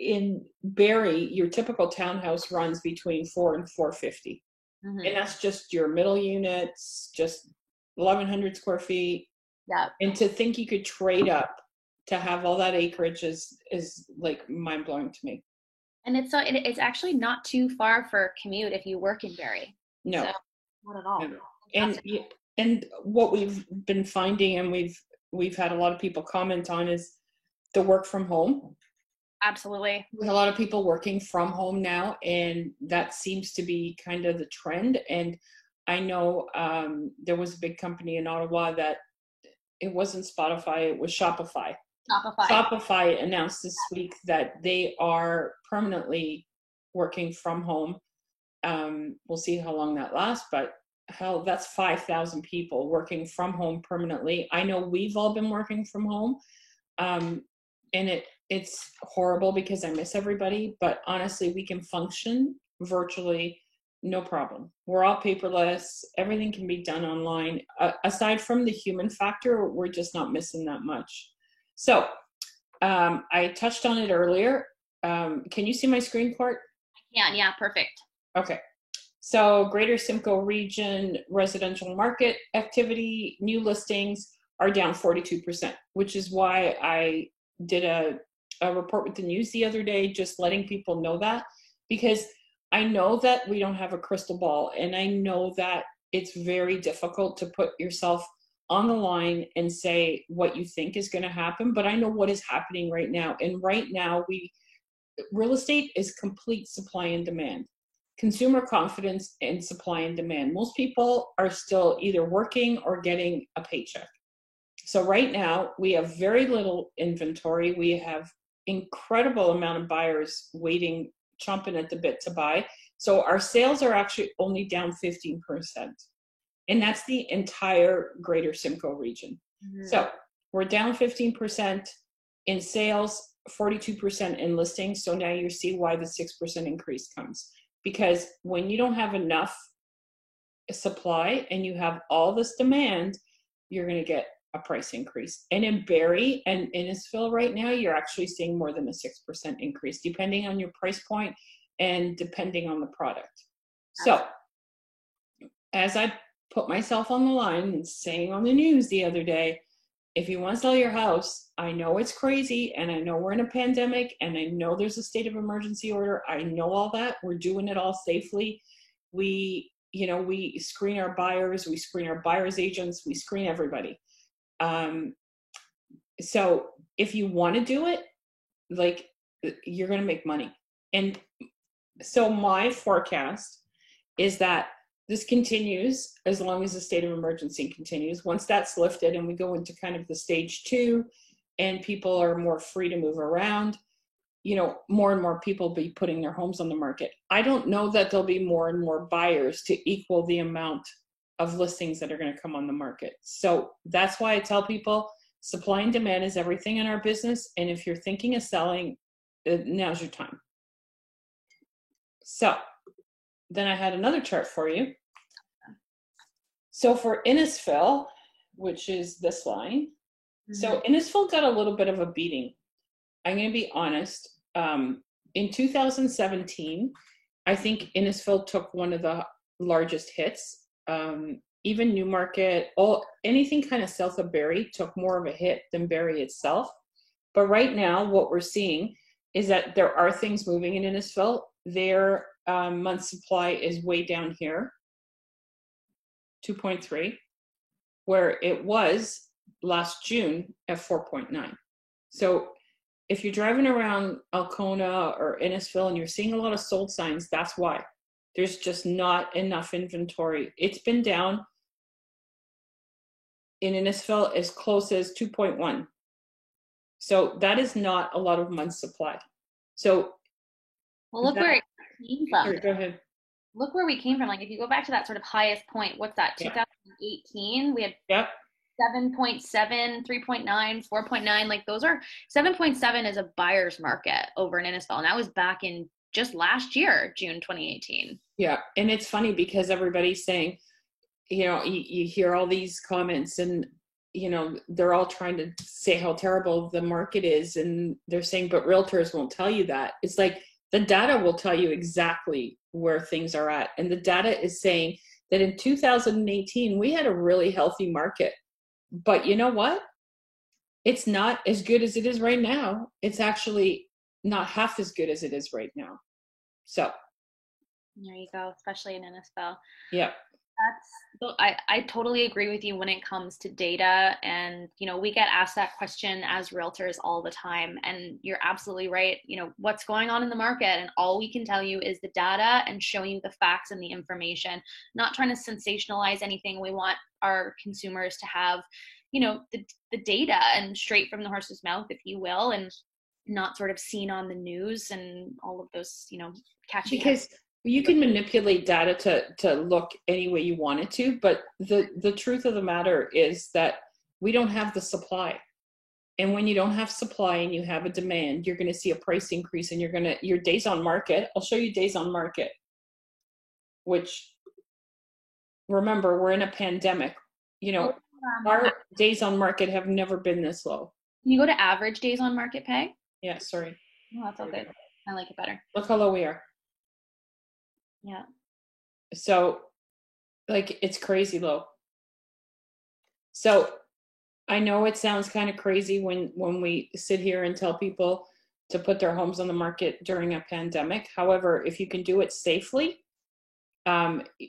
in Barrie, your typical townhouse runs between $400,000 and $450,000. Mm-hmm. And that's just your middle units, just 1,100 square feet. Yeah. And to think you could trade up to have all that acreage is like mind blowing to me. And it's actually not too far for commute if you work in Barrie. No, so, not at all. No. And what we've been finding, and we've had a lot of people comment on, is the work from home. Absolutely. We have a lot of people working from home now, and that seems to be kind of the trend. And I know there was a big company in Ottawa that it wasn't Spotify, it was Shopify. Shopify announced this week that they are permanently working from home. We'll see how long that lasts, but hell, that's 5,000 people working from home permanently. I know we've all been working from home, and it's horrible because I miss everybody, but honestly, we can function virtually, no problem. We're all paperless. Everything can be done online. Aside from the human factor, we're just not missing that much. So I touched on it earlier. Can you see my screen, Court? Yeah, perfect. Okay. So Greater Simcoe Region residential market activity, new listings are down 42%, which is why I did a report with the news the other day, just letting people know that, because I know that we don't have a crystal ball, and I know that it's very difficult to put yourself on the line and say what you think is going to happen, but I know what is happening right now. And right now, real estate is complete supply and demand. Consumer confidence and supply and demand. Most people are still either working or getting a paycheck. So right now, we have very little inventory. We have incredible amount of buyers waiting, chomping at the bit to buy. So our sales are actually only down 15%. And that's the entire Greater Simcoe region. Mm-hmm. So we're down 15% in sales, 42% in listings. So now you see why the 6% increase comes. because when you don't have enough supply and you have all this demand, you're going to get a price increase. And in Barrie and Innisfil right now, you're actually seeing more than a 6% increase, depending on your price point and depending on the product. So as I put myself on the line and saying on the news the other day, if you want to sell your house, I know it's crazy and I know we're in a pandemic and I know there's a state of emergency order. I know all that. We're doing it all safely. We screen our buyers, we screen our buyers agents, we screen everybody. So if you want to do it, like, you're going to make money. And so my forecast is that this continues as long as the state of emergency continues. Once that's lifted and we go into kind of the stage 2 and people are more free to move around, more and more people be putting their homes on the market. I don't know that there'll be more and more buyers to equal the amount of listings that are going to come on the market. So that's why I tell people supply and demand is everything in our business. And if you're thinking of selling, now's your time. So then I had another chart for you. So for Innisfil, which is this line, so Innisfil got a little bit of a beating. I'm going to be honest. In 2017, I think Innisfil took one of the largest hits. Even Newmarket, anything kind of south of Barrie took more of a hit than Barrie itself. But right now, what we're seeing is that there are things moving in Innisfil. Their month supply is way down here, 2.3, where it was last June at 4.9. So if you're driving around Alcona or Innisfil and you're seeing a lot of sold signs, that's why. There's just not enough inventory. It's been down in Innisfil as close as 2.1. So that is not a lot of months supply. So well, look where it came from. Sure, go ahead. Look where we came from. Like if you go back to that sort of highest point, what's that? 2018, we had 7.7, 3.9, 4.9. Like those are 7.7 is a buyer's market over in Innisfil, and that was back in just last year, June 2018. Yeah, and it's funny because everybody's saying, you hear all these comments and, they're all trying to say how terrible the market is. And they're saying, but realtors won't tell you that. It's like the data will tell you exactly where things are at. And the data is saying that in 2018, we had a really healthy market. But you know what? It's not as good as it is right now. It's actually not half as good as it is right now. So there you go, especially in Innisfil. Yeah. I totally agree with you when it comes to data. And, we get asked that question as realtors all the time. And you're absolutely right. What's going on in the market? And all we can tell you is the data and showing you the facts and the information, not trying to sensationalize anything. We want our consumers to have, the data and straight from the horse's mouth, if you will, and not sort of seen on the news and all of those, catchy. Because you can manipulate data to look any way you want it to, but the truth of the matter is that we don't have the supply. And when you don't have supply and you have a demand, you're going to see a price increase and your days on market. I'll show you days on market, which, remember, we're in a pandemic. Our days on market have never been this low. Can you go to average days on market, Peg? Yeah, sorry. Oh, that's all good. I like it better. Look how low we are. Yeah. So, it's crazy low. So, I know it sounds kind of crazy when we sit here and tell people to put their homes on the market during a pandemic. However, if you can do it safely,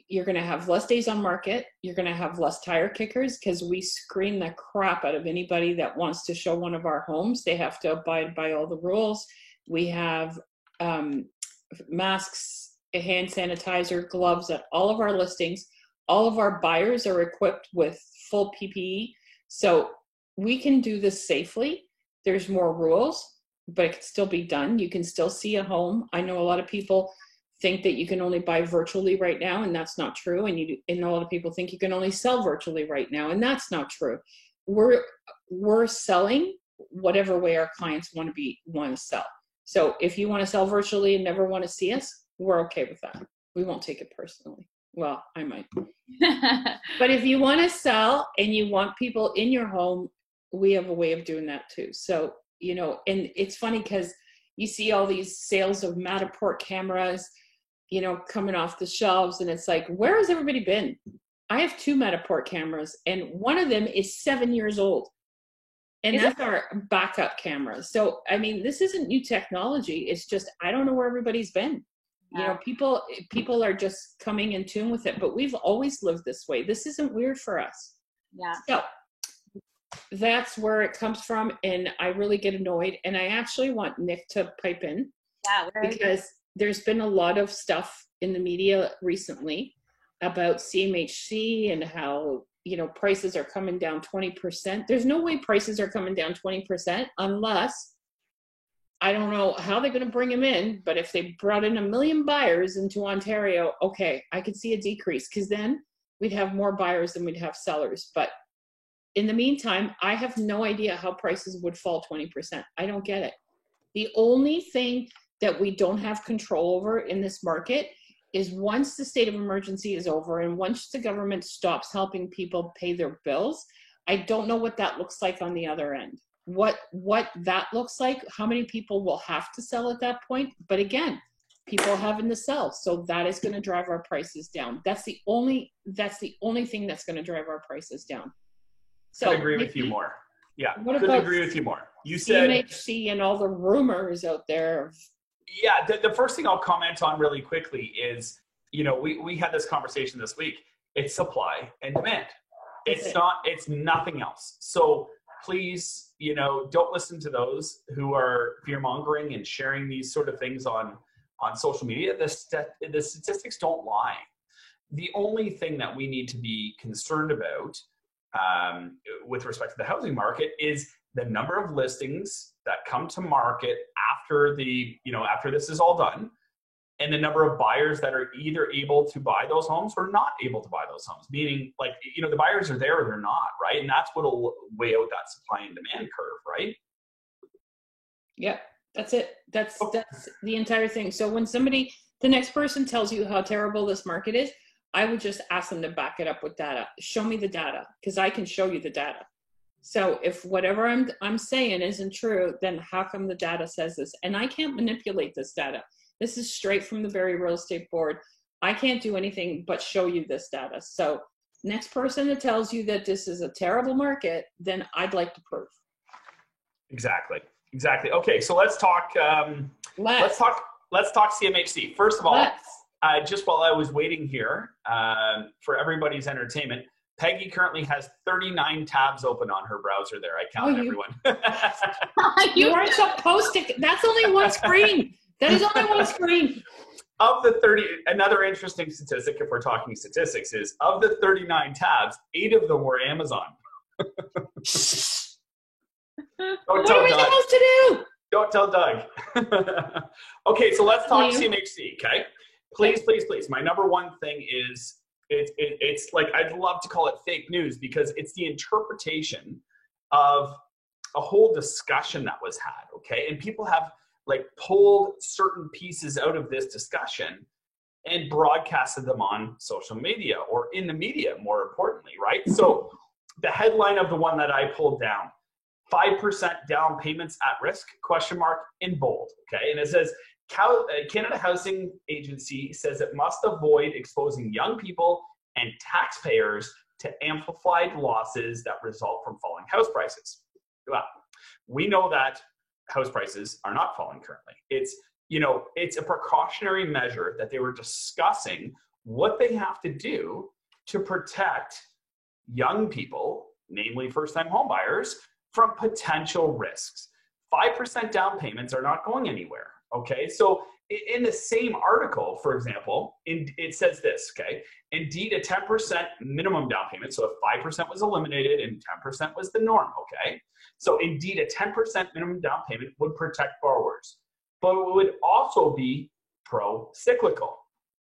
you're going to have less days on market. You're going to have less tire kickers because we screen the crap out of anybody that wants to show one of our homes. They have to abide by all the rules. We have masks, hand sanitizer, gloves at all of our listings. All of our buyers are equipped with full PPE. So we can do this safely. There's more rules, but it can still be done. You can still see a home. I know a lot of people think that you can only buy virtually right now, and that's not true. And a lot of people think you can only sell virtually right now, and that's not true. We're selling whatever way our clients want to sell. So if you want to sell virtually and never want to see us, we're okay with that. We won't take it personally. Well, I might. But if you want to sell and you want people in your home, we have a way of doing that too. So, you know, and it's funny because you see all these sales of Matterport cameras, you know, coming off the shelves, and it's like, where has everybody been? I have 2 Matterport cameras, and one of them is 7 years old. And that's our backup camera. So, I mean, this isn't new technology. It's just, I don't know where everybody's been. You know, people are just coming in tune with it, but we've always lived this way. This isn't weird for us. Yeah. So that's where it comes from. And I really get annoyed. And I actually want Nick to pipe in. Yeah. Because there's been a lot of stuff in the media recently about CMHC and how, you know, prices are coming down 20%. There's no way prices are coming down 20% unless, I don't know how they're going to bring them in, but if they brought in 1 million buyers into Ontario, okay, I could see a decrease, because then we'd have more buyers than we'd have sellers. But in the meantime, I have no idea how prices would fall 20%. I don't get it. The only thing that we don't have control over in this market is once the state of emergency is over and once the government stops helping people pay their bills, I don't know what that looks like on the other end. What that looks like, how many people will have to sell at that point. But again, people having to sell. So that is going to drive our prices down. That's the only thing that's going to drive our prices down. So I agree with you more. Yeah, couldn't agree with you more. You said CMHC and all the rumors out there. Yeah, the first thing I'll comment on really quickly is, you know, we had this conversation this week. It's supply and demand. It's nothing else. So please, you know, don't listen to those who are fear-mongering and sharing these sort of things on social media. The statistics don't lie. The only thing that we need to be concerned about with respect to the housing market is the number of listings that come to market after this is all done, and the number of buyers that are either able to buy those homes or not able to buy those homes. Meaning, like, you know, the buyers are there or they're not, right? And that's what'll weigh out that supply and demand curve, right? Yep, that's it. That's the entire thing. So when the next person tells you how terrible this market is, I would just ask them to back it up with data. Show me the data, because I can show you the data. So if whatever I'm saying isn't true, then how come the data says this? And I can't manipulate this data. This is straight from the Barrie Real Estate Board. I can't do anything but show you this data. So next person that tells you that this is a terrible market, then I'd like to prove. Exactly. Okay, so let's talk. Let's talk CMHC. First of all, just while I was waiting here for everybody's entertainment, Peggy currently has 39 tabs open on her browser there. I counted everyone. You aren't supposed to. That's only one screen. That is only one screen. Of the 30, another interesting statistic, if we're talking statistics, is of the 39 tabs, 8 of them were Amazon. What are we supposed to do? Don't tell Doug. Okay, so let's talk CMHC, okay? Please. My number one thing is, it's like, I'd love to call it fake news, because it's the interpretation of a whole discussion that was had, okay? And people have like pulled certain pieces out of this discussion and broadcasted them on social media, or in the media, more importantly, right? So the headline of the one that I pulled down, 5% down payments at risk, ? In bold, okay? And it says, Canada Housing Agency says it must avoid exposing young people and taxpayers to amplified losses that result from falling house prices. Well, we know that house prices are not falling currently. It's a precautionary measure that they were discussing what they have to do to protect young people, namely first-time homebuyers, from potential risks. 5% down payments are not going anywhere. Okay, so in the same article, for example, it says this, okay? Indeed, a 10% minimum down payment, so if 5% was eliminated and 10% was the norm, okay? So indeed, a 10% minimum down payment would protect borrowers, but it would also be pro-cyclical.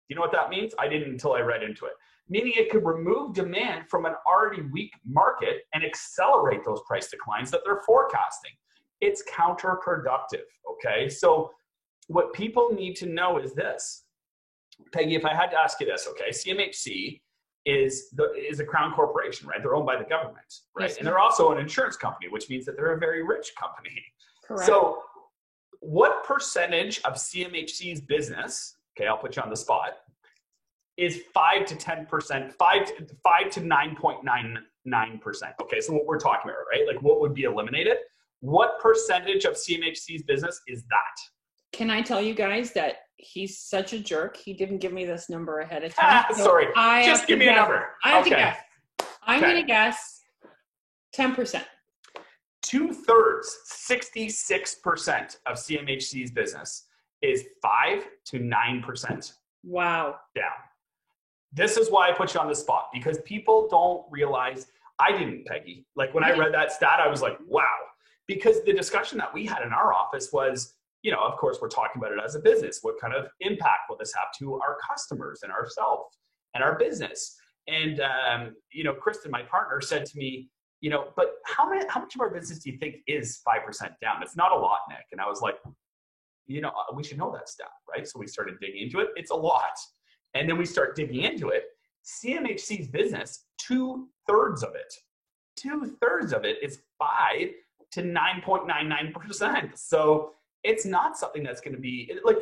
You know what that means? I didn't until I read into it. Meaning it could remove demand from an already weak market and accelerate those price declines that they're forecasting. It's counterproductive, okay? So what people need to know is this: Peggy, if I had to ask you this, okay, CMHC is a crown corporation, right? They're owned by the government, right? Yes, and they're also an insurance company, which means that they're a very rich company. Correct. So what percentage of CMHC's business, okay, I'll put you on the spot, is 5 to 10%, 5 to 9.99%. Okay, so what we're talking about, right? Like what would be eliminated? What percentage of CMHC's business is that? Can I tell you guys that he's such a jerk? He didn't give me this number ahead of time. So Sorry, just give me a number. I have to guess. I'm going to guess 10%. 2/3, 66% of CMHC's business is 5 to 9% Wow. down. This is why I put you on the spot, because people don't realize, I didn't, Peggy. Like when I read that stat, I was like, wow. Because the discussion that we had in our office was, you know, of course, we're talking about it as a business. What kind of impact will this have to our customers and ourselves and our business? And, you know, Kristen, my partner, said to me, you know, but how much of our business do you think is 5% down? It's not a lot, Nick. And I was like, you know, we should know that stat, right? So we started digging into it. It's a lot. And then we start digging into it. CMHC's business, 2/3 of it is 5 to 9.99%. So it's not something that's going to be like,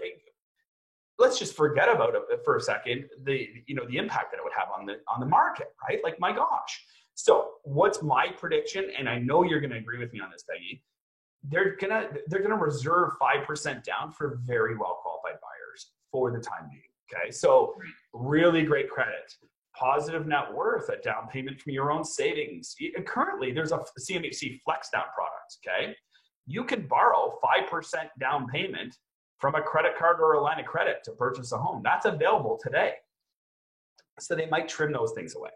let's just forget about it for a second. The impact that it would have on the market, right? Like, my gosh. So what's my prediction? And I know you're going to agree with me on this, Peggy. They're gonna reserve 5% down for very well qualified buyers for the time being. Okay, so really great credit, positive net worth, a down payment from your own savings. Currently, there's a CMHC Flex Down product. Okay, you can borrow 5% down payment from a credit card or a line of credit to purchase a home. That's available today. So they might trim those things away,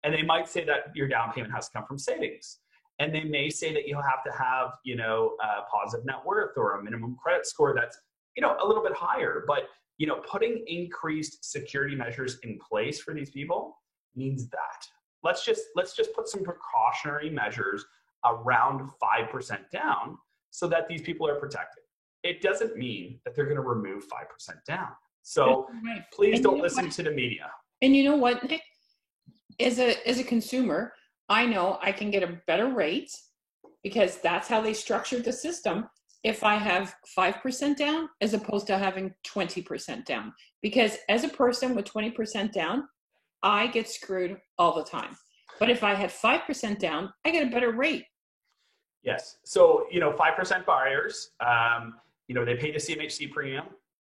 and they might say that your down payment has to come from savings. And they may say that you'll have to have, you know, a positive net worth or a minimum credit score that's, you know, a little bit higher. But, you know, putting increased security measures in place for these people means that. Let's just put some precautionary measures around 5% down so that these people are protected. It doesn't mean that they're going to remove 5% down. So please don't listen to the media. And you know what, Nick? As a consumer, I know I can get a better rate because that's how they structured the system if I have 5% down as opposed to having 20% down. Because as a person with 20% down, I get screwed all the time. But if I had 5% down, I get a better rate. Yes. So, you know, 5% buyers, you know, they pay the CMHC premium.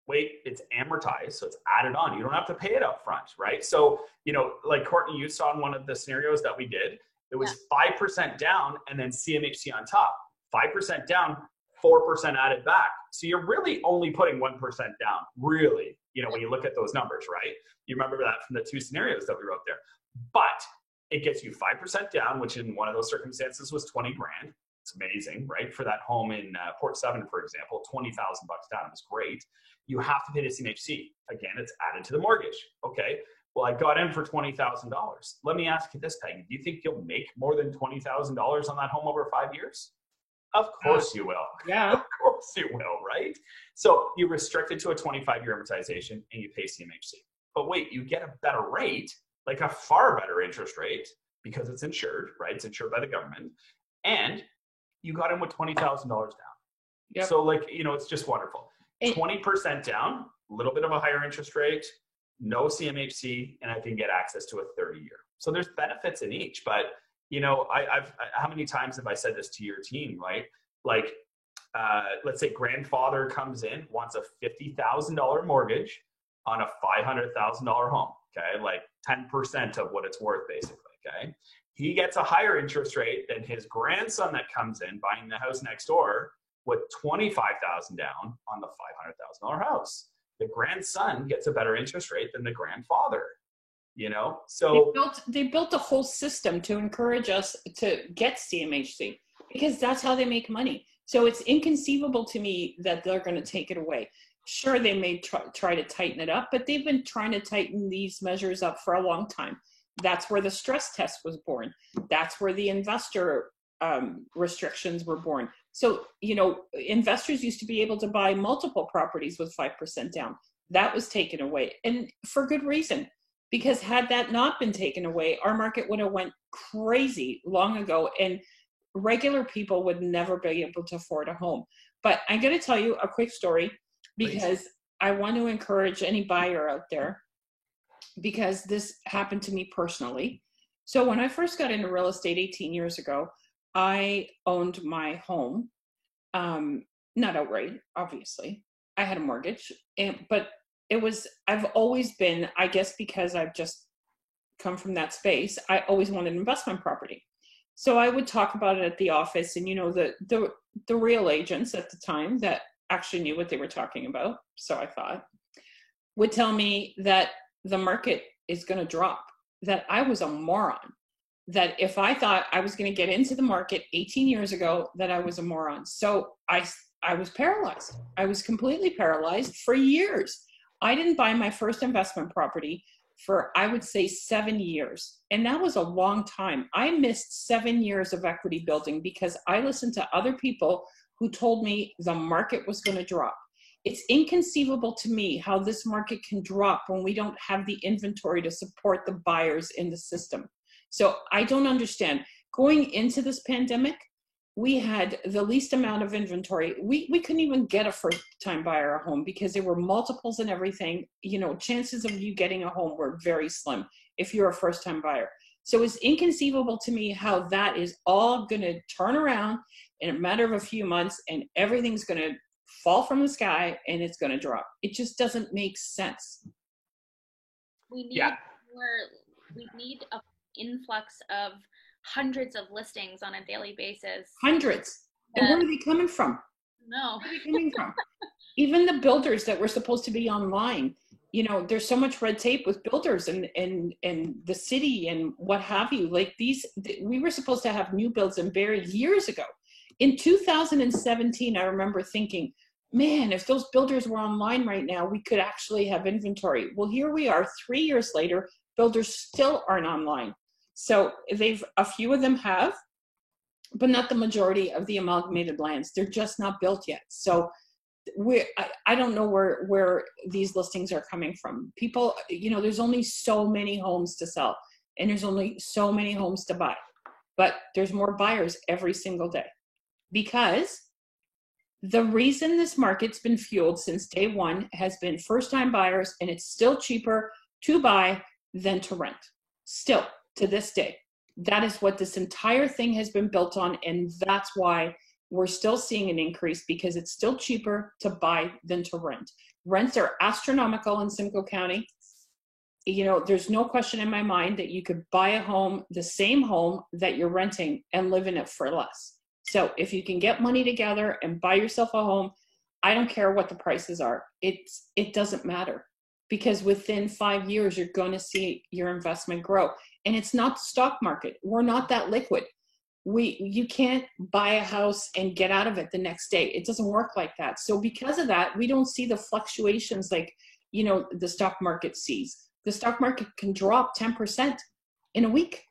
Wait, it's amortized, so it's added on. You don't have to pay it up front, right? So, you know, like Courtney, you saw in one of the scenarios that we did, it was 5% down and then CMHC on top. 5% down, 4% added back. So you're really only putting 1% down, really, you know, when you look at those numbers, right? You remember that from the two scenarios that we wrote there. But it gets you 5% down, which in one of those circumstances was 20 grand. It's amazing, right? For that home in Port 7, for example, $20,000 down is great. You have to pay the CMHC. Again, it's added to the mortgage. Okay, well, I got in for $20,000. Let me ask you this, Peggy. Do you think you'll make more than $20,000 on that home over 5 years? Of course you will. Yeah. Of course you will, right? So you restrict it to a 25-year amortization and you pay CMHC. But wait, you get a better rate, like a far better interest rate because it's insured, right? It's insured by the government. And you got in with $20,000 down. Yep. So, like, you know, it's just wonderful. 20% down, a little bit of a higher interest rate, no CMHC, and I can get access to a 30-year. So there's benefits in each. But, you know, I've how many times have I said this to your team, right? Like, let's say grandfather comes in, wants a $50,000 mortgage on a $500,000 home, okay? Like 10% of what it's worth, basically, okay? He gets a higher interest rate than his grandson that comes in buying the house next door with $25,000 down on the $500,000 house. The grandson gets a better interest rate than the grandfather, you know? So they built a whole system to encourage us to get CMHC because that's how they make money. So it's inconceivable to me that they're going to take it away. Sure, they may try to tighten it up, but they've been trying to tighten these measures up for a long time. That's where the stress test was born. That's where the investor restrictions were born. So, you know, investors used to be able to buy multiple properties with 5% down. that was taken away, and for good reason, because had that not been taken away, our market would have went crazy long ago, and regular people would never be able to afford a home. But I'm going to tell you a quick story, because I want to encourage any buyer out there, because this happened to me personally. So when I first got into real estate 18 years ago, I owned my home, not outright, obviously. I had a mortgage, but I've always been, I guess because I've just come from that space, I always wanted an investment property. So I would talk about it at the office, and the real agents at the time that actually knew what they were talking about, so I thought, would tell me that the market is going to drop, that I was a moron, that if I thought I was going to get into the market 18 years ago, that I was a moron. So I was paralyzed. I was completely paralyzed for years. I didn't buy my first investment property for, I would say, 7 years. And that was a long time. I missed 7 years of equity building because I listened to other people who told me the market was going to drop. It's inconceivable to me how this market can drop when we don't have the inventory to support the buyers in the system. So I don't understand. Going into this pandemic, we had the least amount of inventory. We couldn't even get a first-time buyer a home because there were multiples and everything. Chances of you getting a home were very slim if you're a first-time buyer. So it's inconceivable to me how that is all going to turn around in a matter of a few months, and everything's going to fall from the sky and it's going to drop. It just doesn't make sense. We need an influx of hundreds of listings on a daily basis. Hundreds. And where are they coming from? No. Where are they coming from? Even the builders that were supposed to be online, there's so much red tape with builders and the city and what have you. Like we were supposed to have new builds in Barrie years ago. In 2017, I remember thinking, man, if those builders were online right now, we could actually have inventory. Well, here we are 3 years later, builders still aren't online. So a few of them have, but not the majority of the amalgamated lands. They're just not built yet. So I don't know where these listings are coming from. People, there's only so many homes to sell, and there's only so many homes to buy, but there's more buyers every single day, because the reason this market's been fueled since day one has been first-time buyers, and it's still cheaper to buy than to rent. Still, to this day. That is what this entire thing has been built on, and that's why we're still seeing an increase, because it's still cheaper to buy than to rent. Rents are astronomical in Simcoe County. There's no question in my mind that you could buy a home, the same home that you're renting, and live in it for less. So if you can get money together and buy yourself a home, I don't care what the prices are. It doesn't matter, because within 5 years, you're going to see your investment grow. And it's not the stock market. We're not that liquid. You can't buy a house and get out of it the next day. It doesn't work like that. So because of that, we don't see the fluctuations like, the stock market sees. The stock market can drop 10% in a week.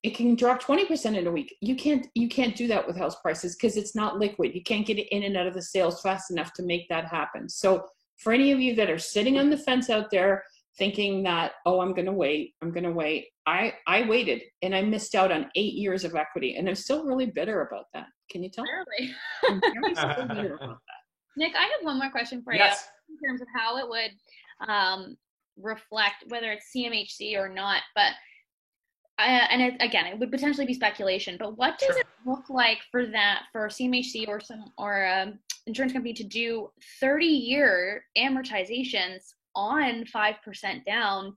It can drop 20% in a week. You can't do that with house prices because it's not liquid. You can't get it in and out of the sales fast enough to make that happen. So for any of you that are sitting on the fence out there thinking that, oh, I'm going to wait. I waited, and I missed out on 8 years of equity, and I'm still really bitter about that. Can you tell? Really? I'm very still bitter about that. Nick, I have one more question for you in terms of how it would reflect whether it's CMHC or not, but it would potentially be speculation, but what does it look like for CMHC or insurance company to do 30-year amortizations on 5% down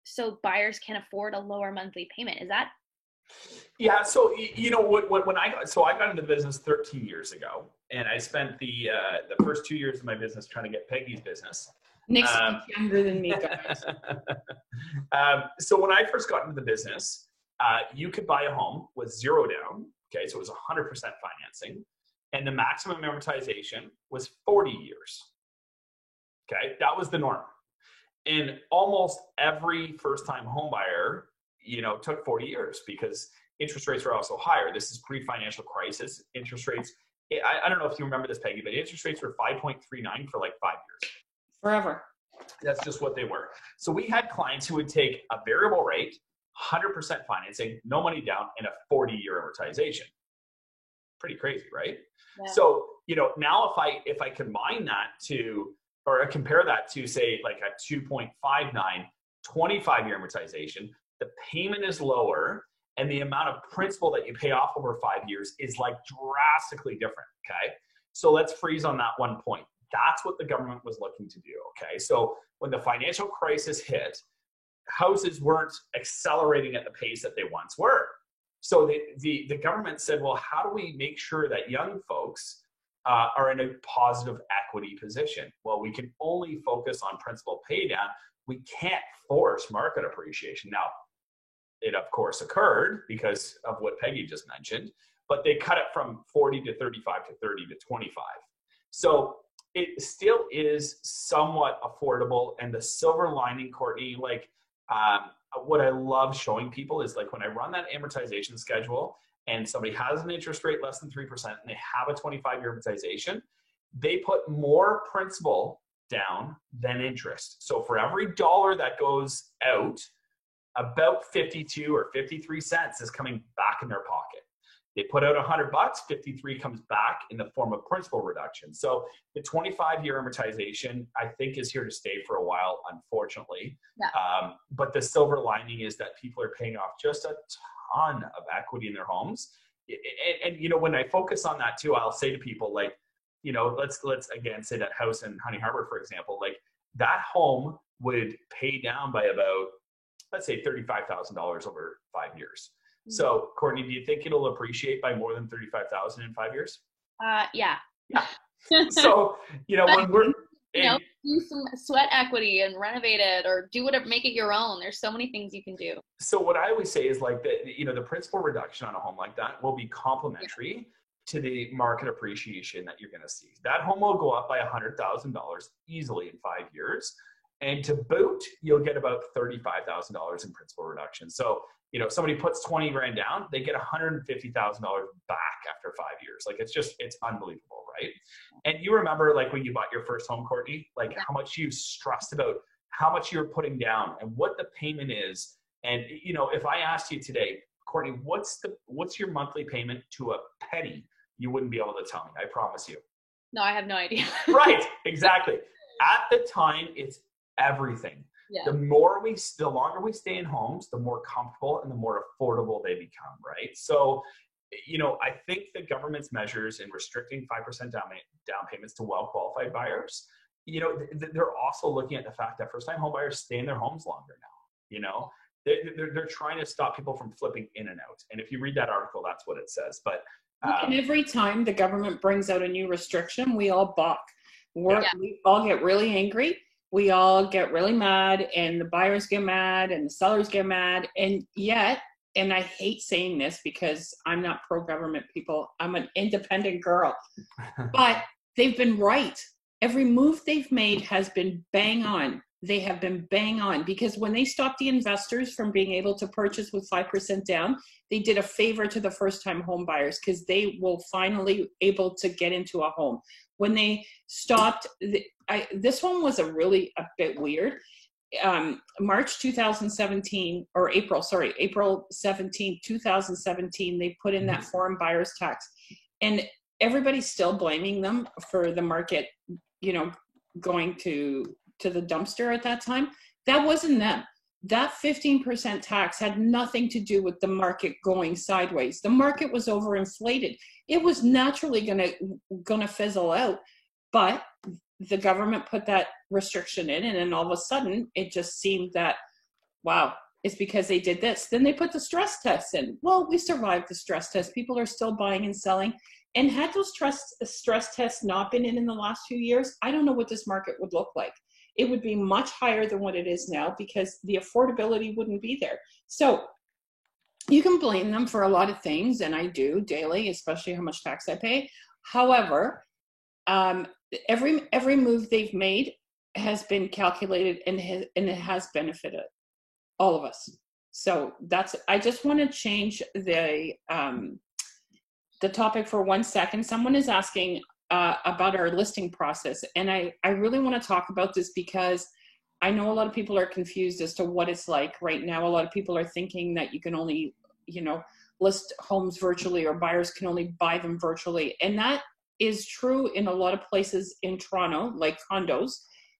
so buyers can afford a lower monthly payment? Is that? Yeah. So, when I got into the business 13 years ago, and I spent the first 2 years of my business trying to get Peggy's business. Nick's younger than me, guys. So when I first got into the business, you could buy a home with zero down. Okay. So it was 100% financing, and the maximum amortization was 40 years. Okay. That was the norm. And almost every first-time home buyer, took 40 years because interest rates were also higher. This is pre-financial crisis. Interest rates, I don't know if you remember this, Peggy, but interest rates were 5.39 for like 5 years. Forever. That's just what they were. So we had clients who would take a variable rate, 100% financing, no money down, and a 40-year amortization. Pretty crazy, right? Yeah. So, now if I combine that to, or I compare that to, say, like a 2.59, 25-year amortization, the payment is lower, and the amount of principal that you pay off over 5 years is like drastically different, okay? So let's freeze on that one point. That's what the government was looking to do, okay? So when the financial crisis hit, houses weren't accelerating at the pace that they once were. So the government said, well, how do we make sure that young folks are in a positive equity position? Well, we can only focus on principal pay down. We can't force market appreciation. Now, it of course occurred because of what Peggy just mentioned, but they cut it from 40 to 35 to 30 to 25. So it still is somewhat affordable. And the silver lining, Courtney, like what I love showing people is like when I run that amortization schedule and somebody has an interest rate less than 3% and they have a 25-year amortization, they put more principal down than interest. So for every dollar that goes out, about 52 or 53 cents is coming back in their pocket. They put out $100, 53 comes back in the form of principal reduction. So the 25-year amortization, I think, is here to stay for a while, unfortunately. Yeah. But the silver lining is that people are paying off just a ton of equity in their homes. And when I focus on that too, I'll say to people like, let's again say that house in Honey Harbor, for example, like that home would pay down by about, let's say $35,000 over 5 years. So, Courtney, do you think it'll appreciate by more than $35,000 in 5 years? Yeah. Yeah. So, when we're do some sweat equity and renovate it, or do whatever, make it your own. There's so many things you can do. So, what I always say is like the principal reduction on a home like that will be complementary to the market appreciation that you're going to see. That home will go up by $100,000 easily in 5 years. And to boot, you'll get about $35,000 in principal reduction. So, somebody puts 20 grand down, they get $150,000 back after 5 years. Like it's unbelievable, right? And you remember like when you bought your first home, Courtney, like how much you stressed about how much you're putting down and what the payment is. And, if I asked you today, Courtney, what's your monthly payment to a penny? You wouldn't be able to tell me, I promise you. No, I have no idea. Right, exactly. At the time, it's everything. Yeah. The longer we stay in homes, the more comfortable and the more affordable they become, right? So, I think the government's measures in restricting 5% down payments to well-qualified buyers, they're also looking at the fact that first-time home buyers stay in their homes longer now. They're trying to stop people from flipping in and out. And if you read that article, that's what it says. But and every time the government brings out a new restriction, we all balk. We all get really angry. We all get really mad, and the buyers get mad and the sellers get mad. And yet, and I hate saying this because I'm not pro-government, people, I'm an independent girl, but they've been right. Every move they've made has been bang on. They have been bang on, because when they stopped the investors from being able to purchase with 5% down, they did a favor to the first-time home buyers, because they will finally able to get into a home. When they stopped, this one was a bit weird. March 2017, or April 17, 2017, they put in that foreign buyer's tax. And everybody's still blaming them for the market, going to the dumpster at that time. That wasn't them. That 15% tax had nothing to do with the market going sideways. The market was overinflated. It was naturally gonna fizzle out, but the government put that restriction in, and then all of a sudden it just seemed that, wow, it's because they did this. Then they put the stress tests in. Well, we survived the stress test. People are still buying and selling. And had those stress tests not been in the last few years, I don't know what this market would look like. It would be much higher than what it is now, because the affordability wouldn't be there. So you can blame them for a lot of things, and I do daily, especially how much tax I pay. However, every move they've made has been calculated, and it has benefited all of us. So I just want to change the topic for 1 second. Someone is asking, about our listing process. And I really want to talk about this because I know a lot of people are confused as to what it's like right now. A lot of people are thinking that you can only, list homes virtually, or buyers can only buy them virtually. And that is true in a lot of places in Toronto, like condos,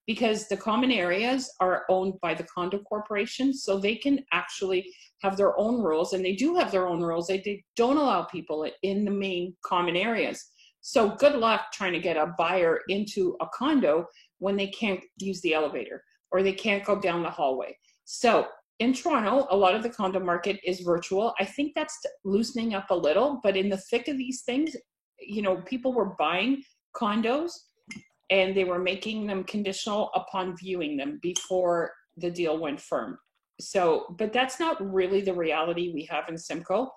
because the common areas are owned by the condo corporation. So they can actually have their own rules, and they do have their own rules. They don't allow people in the main common areas. So good luck trying to get a buyer into a condo when they can't use the elevator or they can't go down the hallway. So in Toronto, a lot of the condo market is virtual. I think that's loosening up a little, but in the thick of these things, people were buying condos and they were making them conditional upon viewing them before the deal went firm. So, but that's not really the reality we have in Simcoe.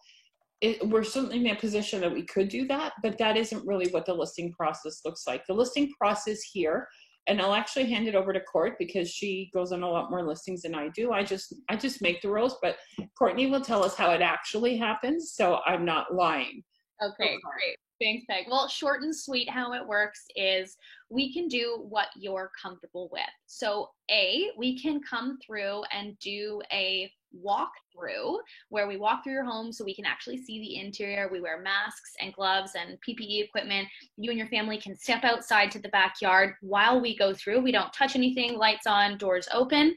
We're certainly in a position that we could do that, but that isn't really what the listing process looks like. The listing process here, and I'll actually hand it over to Court because she goes on a lot more listings than I do. I just make the rules, but Courtney will tell us how it actually happens, so I'm not lying. Okay, great. Thanks, Peg. Well, short and sweet, how it works is we can do what you're comfortable with. So we can come through and do a walkthrough where we walk through your home so we can actually see the interior. We wear masks and gloves and PPE equipment. You and your family can step outside to the backyard while we go through. We don't touch anything, lights on, doors open.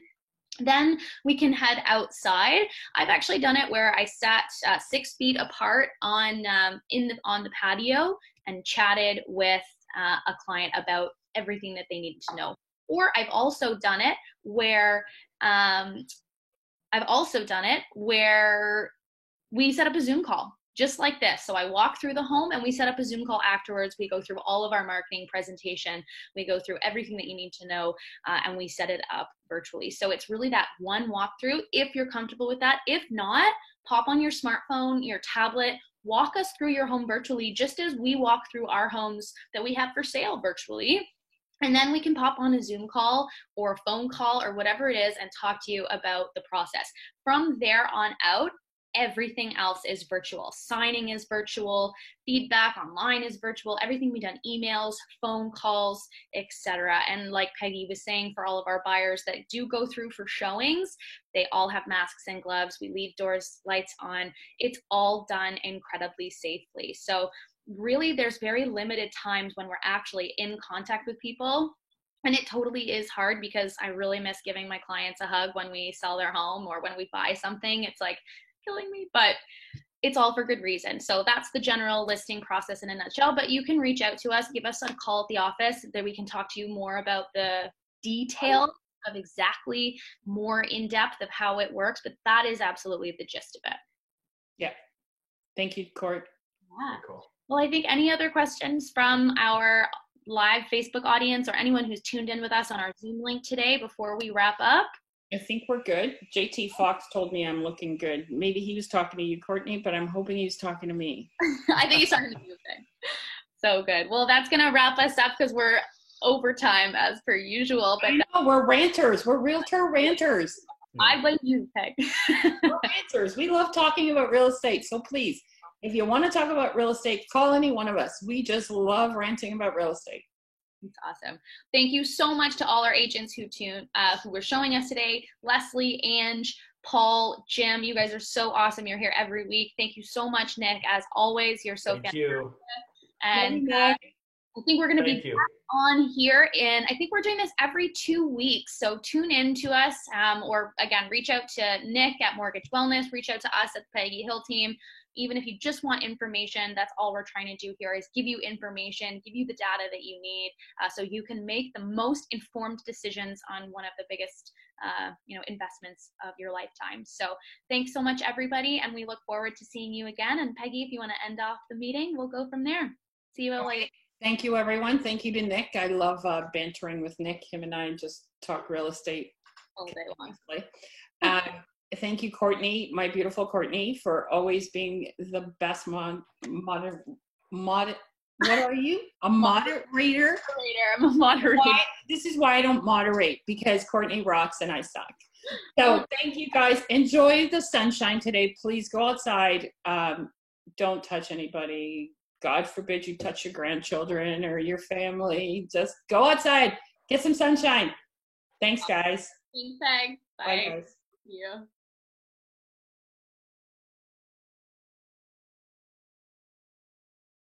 Then we can head outside. I've actually done it where I sat 6 feet apart on the patio and chatted with a client about everything that they needed to know. Or I've also done it where we set up a Zoom call just like this. So I walk through the home and we set up a Zoom call afterwards. We go through all of our marketing presentation. We go through everything that you need to know, and we set it up virtually. So it's really that one walkthrough if you're comfortable with that. If not, pop on your smartphone, your tablet, walk us through your home virtually, just as we walk through our homes that we have for sale virtually. And then we can pop on a Zoom call or phone call or whatever it is and talk to you about the process. From there on out, everything else is virtual. Signing is virtual, feedback online is virtual, everything we done, emails, phone calls, etc. And like Peggy was saying, for all of our buyers that do go through for showings, they all have masks and gloves. We leave doors, lights on. It's all done incredibly safely. So really, there's very limited times when we're actually in contact with people. And it totally is hard because I really miss giving my clients a hug when we sell their home or when we buy something. It's like killing me, but it's all for good reason. So that's the general listing process in a nutshell. But you can reach out to us, give us a call at the office, that we can talk to you more about the detail of exactly more in depth of how it works. But that is absolutely the gist of it. Yeah. Thank you, Court. Yeah. Cool. Well, I think any other questions from our live Facebook audience or anyone who's tuned in with us on our Zoom link today before we wrap up? I think we're good. JT Fox told me I'm looking good. Maybe he was talking to you, Courtney, but I'm hoping he was talking to me. I think he's talking to you. So good. Well, that's going to wrap us up because we're overtime as per usual. But I know, we're ranters. We're realtor ranters. I blame you, Peg. We're ranters. We love talking about real estate. So please, if you want to talk about real estate, call any one of us. We just love ranting about real estate. It's awesome. Thank you so much to all our agents who were showing us today. Leslie, Ange, Paul, Jim, you guys are so awesome. You're here every week. Thank you so much, Nick. As always, you're so fantastic. You. And I think we're going to be on here, and I think we're doing this every 2 weeks. So tune in to us, or again, reach out to Nick at Mortgage Wellness. Reach out to us at the Peggy Hill team. Even if you just want information, that's all we're trying to do here is give you information, give you the data that you need so you can make the most informed decisions on one of the biggest investments of your lifetime. So thanks so much, everybody, and we look forward to seeing you again. And Peggy, if you want to end off the meeting, we'll go from there. See you later. Thank you, everyone. Thank you to Nick. I love bantering with Nick. Him and I just talk real estate all day long. Thank you, Courtney, my beautiful Courtney, for always being the best what are you? A moderator? I'm a moderator. This is why I don't moderate, because Courtney rocks and I suck. So thank you, guys. Enjoy the sunshine today. Please go outside. Don't touch anybody. God forbid you touch your grandchildren or your family. Just go outside, get some sunshine. Thanks, guys. Thanks, Peg. Bye. Bye, guys. Yeah.